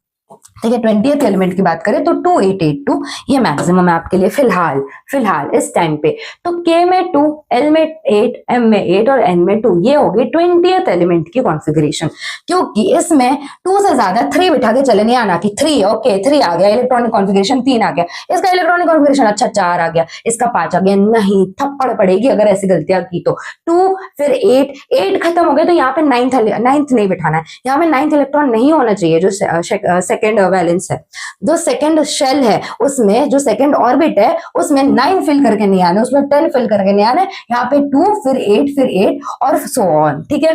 ठीक है, 20th एलिमेंट की बात करें तो 2882 ये मैक्सिमम है आपके लिए फिलहाल इस टाइम पे। तो K में 2, L में 8, M में 8 और N में 2, ये हो गई 20th एलिमेंट की कॉन्फ़िगरेशन। क्योंकि इसमें 2 से ज्यादा 3 बिठा के चले नहीं आना कि 3 ओके 3 आ गया, इलेक्ट्रॉनिक कॉन्फ़िगरेशन 3 आ गया, इसका इलेक्ट्रॉनिक कॉन्फ़िगरेशन अच्छा 4 आ गया, इसका 5 आ गया, नहीं, थप्पड़ पड़ेगी अगर ऐसी गलतियां की तो। 2 फिर 8 खत्म हो गया, तो यहाँ पे 9th नहीं बिठाना है, यहाँ पे 9th इलेक्ट्रॉन नहीं होना चाहिए, जो सेकेंड वैलेंस है, जो सेकंड शेल है, उसमें जो सेकंड ऑर्बिट है उसमें 9 फिल करके नहीं आना, उसमें 10 फिल करके नहीं आना, यहाँ पे 2 फिर 8 और सो ऑन। ठीक है,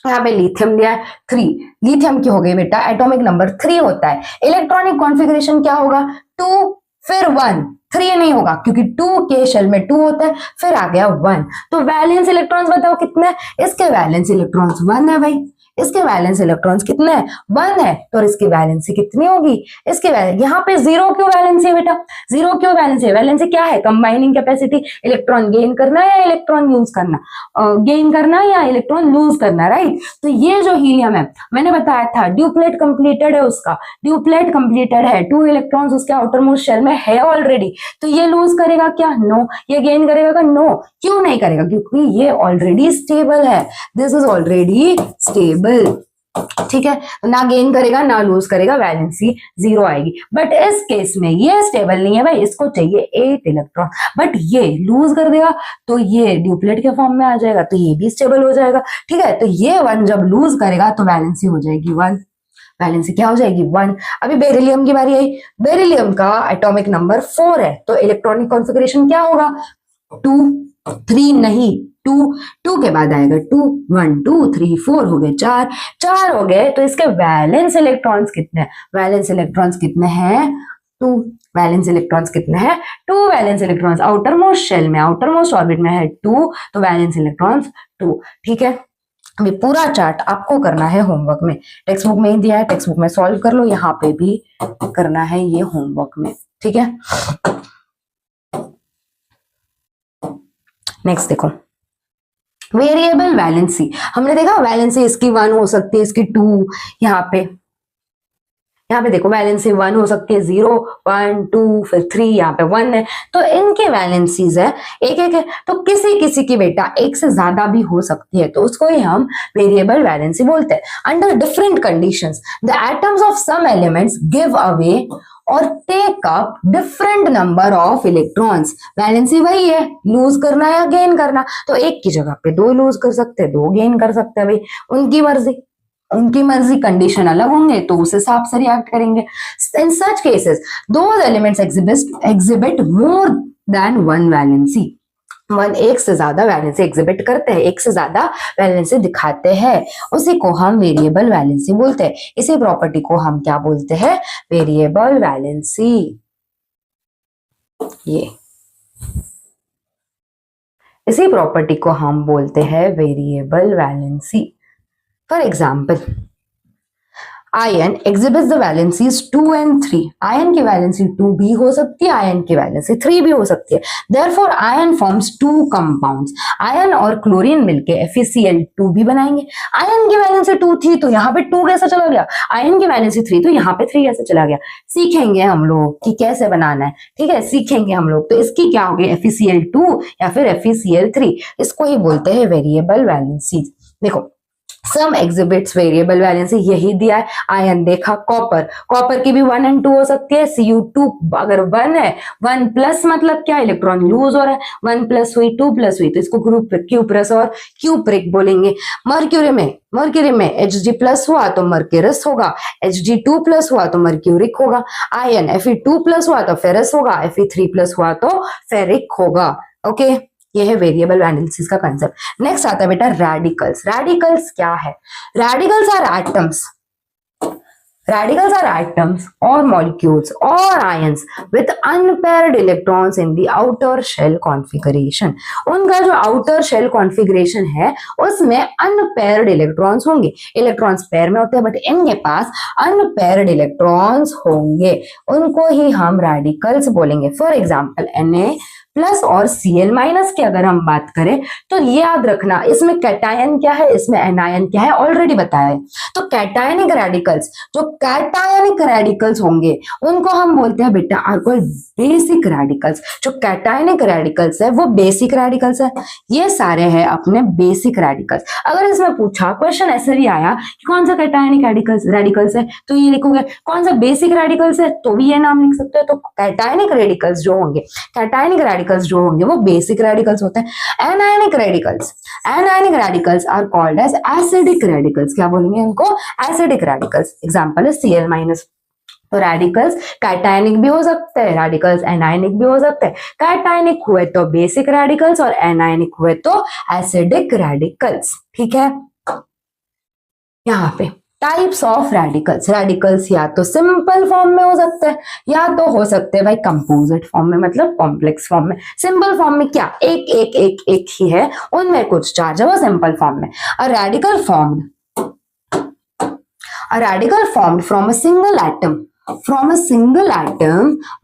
यहाँ पे लिथियम दिया है 3, लिथियम की हो गई बेटा एटॉमिक नंबर 3 होता है। इलेक्ट्रॉनिक कॉन्फ़िगरेशन क्या होगा? 2 फिर 1, 3 नहीं होगा क्योंकि 2 के शेल में 2 होता है, फिर आ गया 1। तो वैलेंस इलेक्ट्रॉन्स बताओ कितने? इसके वैलेंस इलेक्ट्रॉन्स 1 है भाई, इसके वैलेंस इलेक्ट्रॉन्स कितने हैं? 1 है, तो इसकी वैलेंसी कितनी होगी? इसके यहाँ पे 0 क्यों वैलेंसी है बेटा? 0 क्यों वैलेंसी है? वैलेंसी क्या है? कंबाइनिंग कैपेसिटी, इलेक्ट्रॉन गेन करना या इलेक्ट्रॉन यूज करना, गेन करना या इलेक्ट्रॉन लूज करना, राइट। तो ये जो हीलियम है मैंने बताया था ड्यूप्लेट कंप्लीटेड है, उसका ड्यूप्लेट कंप्लीटेड है, 2 इलेक्ट्रॉन्स उसके आउटर मोस्ट शेल में है ऑलरेडी, तो ये लूज करेगा क्या? नो। ये गेन करेगा क्या? नो। क्यों नहीं करेगा? क्योंकि ये ऑलरेडी स्टेबल है, दिस इज ऑलरेडी स्टेबल। ठीक है, ना गेन करेगा ना लूज करेगा, वैलेंसी 0 आएगी। बट इस केस में ये स्टेबल नहीं है भाई, इसको चाहिए 8 इलेक्ट्रॉन, बट ये लूज कर देगा तो ये ड्यूप्लेट के फॉर्म में आ जाएगा, तो ये भी स्टेबल हो जाएगा। ठीक है, तो ये 1 जब लूज करेगा तो वैलेंसी हो जाएगी 1, वैलेंसी क्या हो जाएगी? 1। अभी बेरिलियम की बारी आई, बेरिलियम का एटॉमिक नंबर 4 है, तो इलेक्ट्रॉनिक कॉन्फ़िगरेशन क्या होगा? 2 3 नहीं, 2 के बाद आएगा 2, 1 2 3 4 हो गए, 4 हो गए, तो इसके वैलेंस इलेक्ट्रॉन्स कितने हैं? वैलेंस इलेक्ट्रॉन्स कितने हैं? 2। वैलेंस इलेक्ट्रॉन्स कितने हैं? 2 valence electrons outer most shell में, आउटर मोस्ट ऑर्बिट में है 2, तो वैलेंस इलेक्ट्रॉन्स 2। ठीक है, अभी पूरा चार्ट आपको करना है होमवर्क में, टेक्स्ट बुक में ही दिया है, टेक्स्ट बुक में सॉल्व कर लो, यहाँ पे भी करना है ये होमवर्क में। ठीक है, नेक्स्ट देखो, वेरिएबल वैलेंसी। हमने देखा वैलेंसी इसकी 1 हो सकती है, इसकी 2, यहाँ पे यहाँ पे देखो वैलेंसी 1 हो सकती है, 0, 1, 2, फिर 3, यहाँ पे 1 है, तो इनके वैलेंसीज है एक एक है। तो किसी किसी की बेटा एक से ज्यादा भी हो सकती है, तो उसको ही हम वेरिएबल वैलेंसी बोलते हैं। Under different conditions the atoms of some elements give away और take up different number of electrons. Valency वही है, लूज करना या गेन करना, तो एक की जगह पे 2 लूज कर सकते हैं, 2 गेन कर सकते हैं, भाई उनकी मर्जी, उनकी मर्जी, कंडीशन अलग होंगे तो उस हिसाब से रिएक्ट करेंगे। In such cases those elements exhibit more than one valency. एक से ज्यादा वैलेंसी एग्जिबिट करते हैं, एक से ज्यादा वैलेंसी दिखाते हैं, उसी को हम वेरिएबल वैलेंसी बोलते हैं। इसी प्रॉपर्टी को हम क्या बोलते हैं? Variable valency. ये इसी प्रॉपर्टी को हम बोलते हैं variable valency. For example ion exhibits the valencies 2 and 3। Ion की वैलेंसी 2 भी हो सकती है, आयन की वैलेंसी 3 भी हो सकती है। Therefore ion forms 2 compounds. Ion और क्लोरीन मिलके FeCl2 भी बनाएंगे। आयन की वैलेंसी 2 थी तो यहाँ पे 2 कैसे चला गया? आयन की वैलेंसी 3 तो यहाँ पे 3 कैसे चला गया? सीखेंगे हम लोग कि कैसे बनाना है, ठीक है, सीखेंगे हम लोग। तो इसकी क्या होगी? FeCl2 या फिर FeCl3। इसको ही बोलते हैं वेरिएबल वैलेंसी। देखो सम एग्जिबिट्स वेरिएबल वैलेंसी, यही दिया है। आयन देखा, कॉपर, कॉपर की भी 1 and 2 हो सकती है। Cu2 अगर 1 है, 1 प्लस मतलब क्या? इलेक्ट्रॉन लूज हो रहा है, 1 प्लस हुई 2 प्लस हुई तो इसको ग्रुप क्यूप्रस और क्यूप्रिक बोलेंगे। मर्क्यूरी में Hg प्लस हुआ तो मर्क्यूरस होगा, Hg2 प्लस हुआ तो मर्क्यूरिक होगा। आयन Fe2 प्लस हुआ तो फेरस होगा, Fe3 प्लस हुआ तो फेरिक होगा। ओके, ये है वेरिएबल वैलेंसीज का कंसेप्ट। नेक्स्ट आता है बेटा रेडिकल्स। रेडिकल्स क्या है? रेडिकल्स आर एटम्स और मॉलिक्यूल्स और ions with unpaired electrons in the outer shell configuration. उनका जो आउटर शेल कॉन्फ़िगरेशन है उसमें अनपेयर्ड इलेक्ट्रॉन्स होंगे। इलेक्ट्रॉन्स पेयर में होते हैं बट इनके पास अनपेयर्ड इलेक्ट्रॉन्स होंगे, उनको ही हम रेडिकल्स बोलेंगे। फॉर एग्जाम्पल Na प्लस और Cl माइनस की अगर हम बात करें तो ये याद रखना, इसमें कैटायन क्या है, इसमें एनायन क्या है, ऑलरेडी बताया है। तो कैटायनिक रेडिकल्स, जो कैटायनिक रेडिकल्स होंगे उनको हम बोलते हैं बेटा आर कॉल्ड बेसिक रेडिकल्स। जो कैटायनिक रेडिकल्स है वो बेसिक रेडिकल्स है। ये सारे हैं अपने बेसिक रेडिकल्स। अगर इसमें पूछा क्वेश्चन ऐसे भी आया कि कौन सा कैटायनिक रेडिकल्स है तो ये लिखोगे, कौन सा बेसिक रेडिकल्स है तो भी ये नाम लिख सकते हो। तो कैटायनिक रेडिकल्स जो होंगे, कैटायनिक रेडिकल्स जो होंगे वो बेसिक रेडिकल्स होते हैं। Anionic radicals are called as acidic radicals. क्या बोलेंगे इनको? Acidic radicals. एग्जांपल है Cl माइनस। तो रेडिकल्स कैटायनिक भी हो सकते हैं, रेडिकल्स एनायनिक भी हो सकते हैं। कैटायनिक हुए तो बेसिक रेडिकल्स और एनायनिक हुए तो एसिडिक रेडिकल्स। ठीक है, यहाँ पे टाइप्स ऑफ रेडिकल्स। रेडिकल्स या तो सिंपल फॉर्म में हो सकते हैं या तो हो सकते हैं भाई कंपोजिट फॉर्म में, मतलब कॉम्प्लेक्स फॉर्म में। सिंपल फॉर्म में क्या एक एक एक एक ही है, उनमें कुछ चार्ज है, वो सिंपल फॉर्म में। अ radical formed from a single atom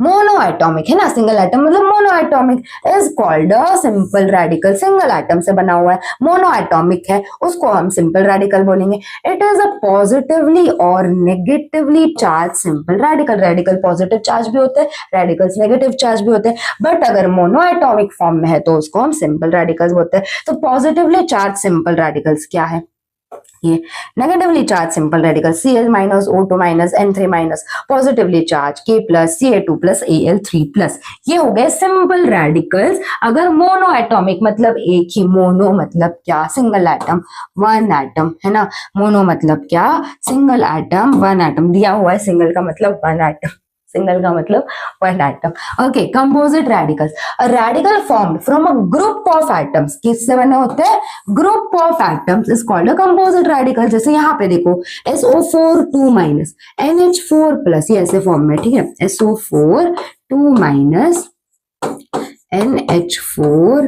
monoatomic है ना, सिंगल एटम मतलब monoatomic is called a simple radical. Single atom से बना हुआ है, मोनोएटॉमिक है, उसको हम सिंपल रेडिकल बोलेंगे। इट इज अ पॉजिटिवली और negatively charge simple radical. Radical positive charge भी होते हैं, रेडिकल्स नेगेटिव चार्ज भी होते हैं, बट अगर मोनोएटॉमिक फॉर्म में है तो उसको हम सिंपल रेडिकल्स बोलते हैं। तो पॉजिटिवली चार्ज सिंपल रेडिकल्स क्या है? ये negatively charge simple radical Cl minus O2 minus N3 minus, positively charge K plus Ca2 plus Al3 plus. ये हो गए सिंपल रेडिकल्स। अगर मोनो एटॉमिक मतलब एक ही, मोनो मतलब क्या? सिंगल एटम, वन एटम है ना। मोनो मतलब क्या? सिंगल एटम, वन एटम दिया हुआ है। सिंगल का मतलब वन एटम, सिंगल का मतलब one atom. Okay, composite radicals, a radical formed from a group of atoms. किससे बने होते हैं? Group of atoms is called a composite radical. जैसे यहाँ पे देखो SO4 2 माइनस NH4 प्लस, ये ऐसे फॉर्म में, ठीक है, SO4 2 माइनस NH4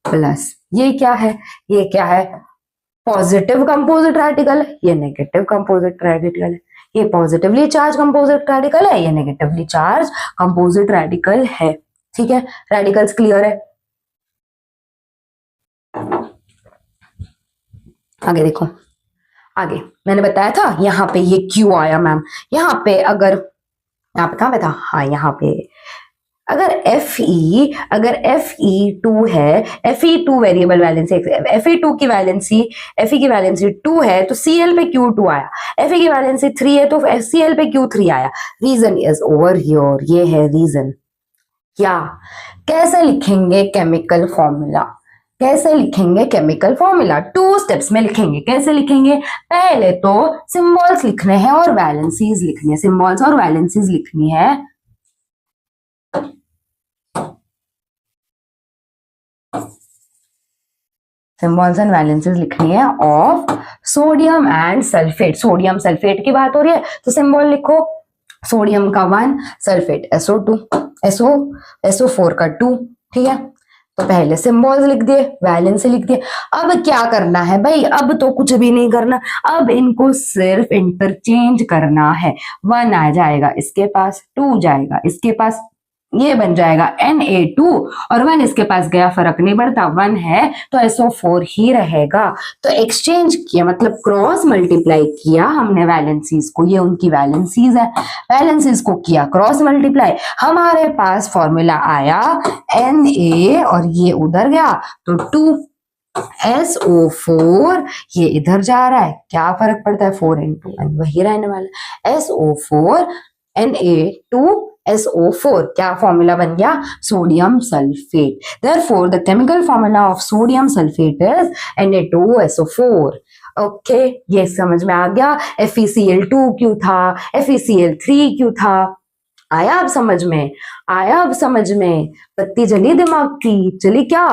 प्लस। ये क्या है? ये क्या है? पॉजिटिव कंपोजिट रेडिकल है, ये नेगेटिव कंपोजिट रेडिकल है। ये पॉजिटिवली चार्ज कंपोजिट रेडिकल है, ये नेगेटिवली चार्ज कंपोजिट रेडिकल है। ठीक है, रेडिकल्स क्लियर है। आगे देखो, आगे मैंने बताया था यहाँ पे ये क्यों आया मैम, यहाँ पे अगर यहाँ पे कहाँ पे था, हाँ यहाँ पे अगर Fe 2 है, Fe 2 वेरिएबल वैलेंसी, Fe की वैलेंसी 2 है तो Cl पे Q2 आया, Fe की वैलेंसी 3 है तो Cl पे Q3 आया। रीजन इज ओवर हियर, ये है रीजन। क्या कैसे लिखेंगे केमिकल फॉर्मूला, कैसे लिखेंगे केमिकल फॉर्मूला, 2 स्टेप्स में लिखेंगे। कैसे लिखेंगे, पहले तो सिंबल्स लिखने हैं और वैलेंसीज लिखनी है, सिंबल्स और वैलेंसीज लिखनी है। सिंबल्स एंड वैलेंसीज लिखनी है of sodium and sulphate. Sodium sulphate की बात हो रही है तो सिंबल लिखो, सोडियम का 1, सल्फेट SO2, SO4 का 2, ठीक है। तो पहले सिंबल्स लिख दिए, वैलेंसी लिख दिए। अब क्या करना है भाई, अब तो कुछ भी नहीं करना, अब इनको सिर्फ इंटरचेंज करना है। 1 आ जाएगा इसके पास, 2 जाएगा इसके पास, ये बन जाएगा Na2 और 1 इसके पास गया, फर्क नहीं पड़ता, 1 है तो SO4 ही रहेगा। तो एक्सचेंज किया मतलब क्रॉस मल्टीप्लाई किया हमने वैलेंसीज को, ये उनकी वैलेंसीज है, वैलेंसीज को किया क्रॉस मल्टीप्लाई, हमारे पास फॉर्मूला आया Na और ये उधर गया तो 2 SO4, ये इधर जा रहा है, क्या फर्क पड़ता है, 4 into 1 वही रहने वाला, SO4 Na2 SO4, क्या फॉर्मूला बन गया, sodium sulphate. Therefore the chemical formula of sodium sulfate is Na2SO4। Okay, ये समझ में आ गया। FeCl2 क्यों था, FeCl3 क्यों था, आया अब समझ में, आया अब समझ में, बत्ती जली दिमाग की, चली क्या,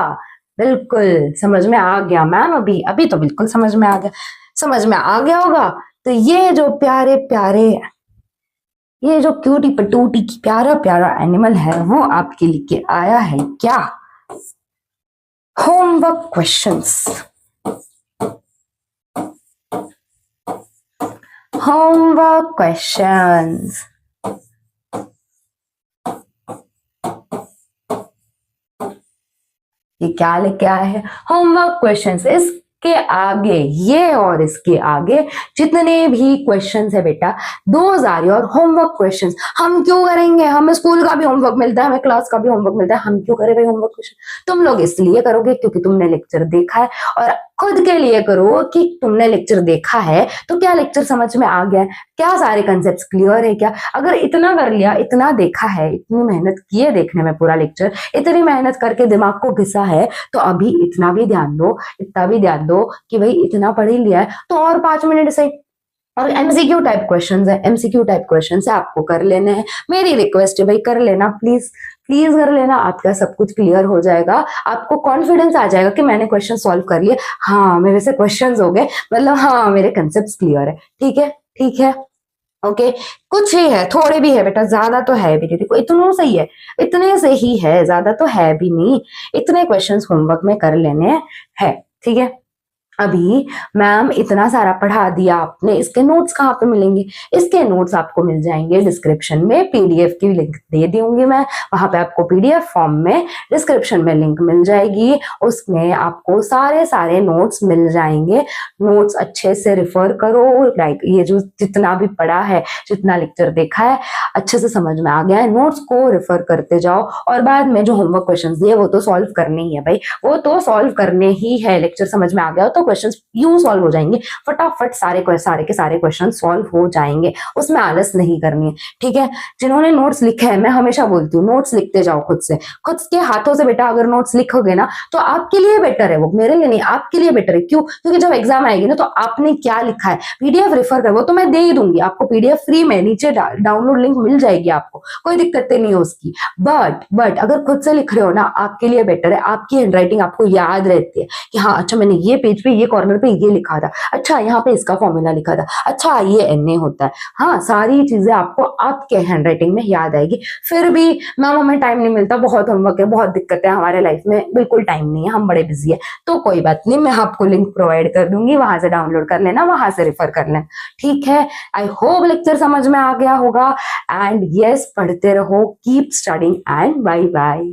बिल्कुल समझ में आ गया मैम, अभी तो बिल्कुल समझ में आ गया, समझ में आ गया होगा। तो ये जो प्यारे प्यारे, ये जो क्यूटी पटूटी की प्यारा प्यारा एनिमल है वो आपके लिए आया है क्या, होमवर्क क्वेश्चंस, होमवर्क क्वेश्चंस। ये क्या लेके आया है, होमवर्क क्वेश्चंस। इसके आगे ये और इसके आगे जितने भी क्वेश्चंस है बेटा, those are your homework questions. हम क्यों करेंगे, हमें स्कूल का भी होमवर्क मिलता है, हमें क्लास का भी होमवर्क मिलता है, हम क्यों करें भाई होमवर्क क्वेश्चन, तुम लोग इसलिए करोगे क्योंकि तुमने लेक्चर देखा है, और खुद के लिए करो कि तुमने लेक्चर देखा है तो क्या लेक्चर समझ में आ गया है, क्या सारे कंसेप्ट क्लियर है क्या। अगर इतना कर लिया, इतना देखा है, इतनी मेहनत की है देखने में पूरा लेक्चर, इतनी मेहनत करके दिमाग को घिसा है, तो अभी इतना भी ध्यान दो, इतना भी ध्यान दो कि भाई इतना पढ़ ही लिया है तो और 5 मिनट से। और एमसीक्यू टाइप क्वेश्चंस है, एमसीक्यू टाइप क्वेश्चंस है, आपको कर लेने हैं, मेरी रिक्वेस्ट है भाई कर लेना, प्लीज प्लीज कर लेना, आपका सब कुछ क्लियर हो जाएगा, आपको कॉन्फिडेंस आ जाएगा कि मैंने क्वेश्चन सॉल्व कर लिए, हाँ मेरे से क्वेश्चंस हो गए, मतलब हाँ मेरे कंसेप्ट क्लियर है, ठीक है ठीक है ओके। कुछ ही है, थोड़े भी है बेटा, ज्यादा तो है भी नहीं, देखो इतनों से ही है, इतने से ही है, ज्यादा तो है भी नहीं, इतने क्वेश्चंस होमवर्क में कर लेने हैं, ठीक है। अभी मैम इतना सारा पढ़ा दिया आपने, इसके नोट्स कहाँ पे मिलेंगे, इसके नोट्स आपको मिल जाएंगे डिस्क्रिप्शन में, पीडीएफ की लिंक दे दूंगी मैं, वहां पे आपको पीडीएफ फॉर्म में डिस्क्रिप्शन में लिंक मिल जाएगी, उसमें आपको सारे सारे नोट्स मिल जाएंगे। नोट्स अच्छे से रिफर करो, लाइक ये जो जितना भी पढ़ा है, जितना लेक्चर देखा है अच्छे से समझ में आ गया है, नोट्स को रिफर करते जाओ, और बाद में जो होमवर्क क्वेश्चन दिए वो तो सॉल्व करने ही है भाई, वो तो सॉल्व करने ही है, लेक्चर समझ में आ गया तो क्वेश्चंस यूं सॉल्व हो जाएंगे, फटाफट सारे के सारे क्वेश्चन सॉल्व हो जाएंगे, उसमें आलस नहीं करनी है, ठीक है। जिन्होंने नोट्स लिखे हैं, मैं हमेशा बोलती हूँ नोट्स लिखते जाओ खुद से, खुद के हाथों से बेटा, अगर नोट्स लिखोगे ना तो आपके लिए बेटर है, वो मेरे लिए नहीं, आपके लिए बेटर है। क्यों? क्योंकि जब एग्जाम आएगी ना तो आपने क्या लिखा है, पीडीएफ रेफर कर, वो तो मैं दे ही दूंगी आपको, पीडीएफ फ्री में नीचे डाउनलोड लिंक मिल जाएगी आपको, कोई दिक्कत नहीं है उसकी। बट अगर खुद से लिख रहे हो ना, आपके लिए बेटर है, आपकी हैंडराइटिंग आपको याद रहती है कि हाँ अच्छा मैंने ये पेज पे, ये कॉर्नर पे ये लिखा था, अच्छा यहाँ पे इसका फॉर्मूला लिखा था, अच्छा ये Na होता है, हाँ सारी चीजें आपको आपके हैंडराइटिंग में याद आएगी। फिर भी मैम हमें टाइम नहीं मिलता, बहुत होमवर्क है, बहुत दिक्कत है हमारे लाइफ में, बिल्कुल टाइम नहीं है, हम बड़े बिजी है, तो कोई बात नहीं, मैं आपको लिंक प्रोवाइड कर दूंगी, वहां से डाउनलोड कर लेना, वहां से रेफर कर लेना, ठीक है। आई होप लेक्चर समझ में आ गया होगा, एंड यस पढ़ते रहो, keep studying and bye bye.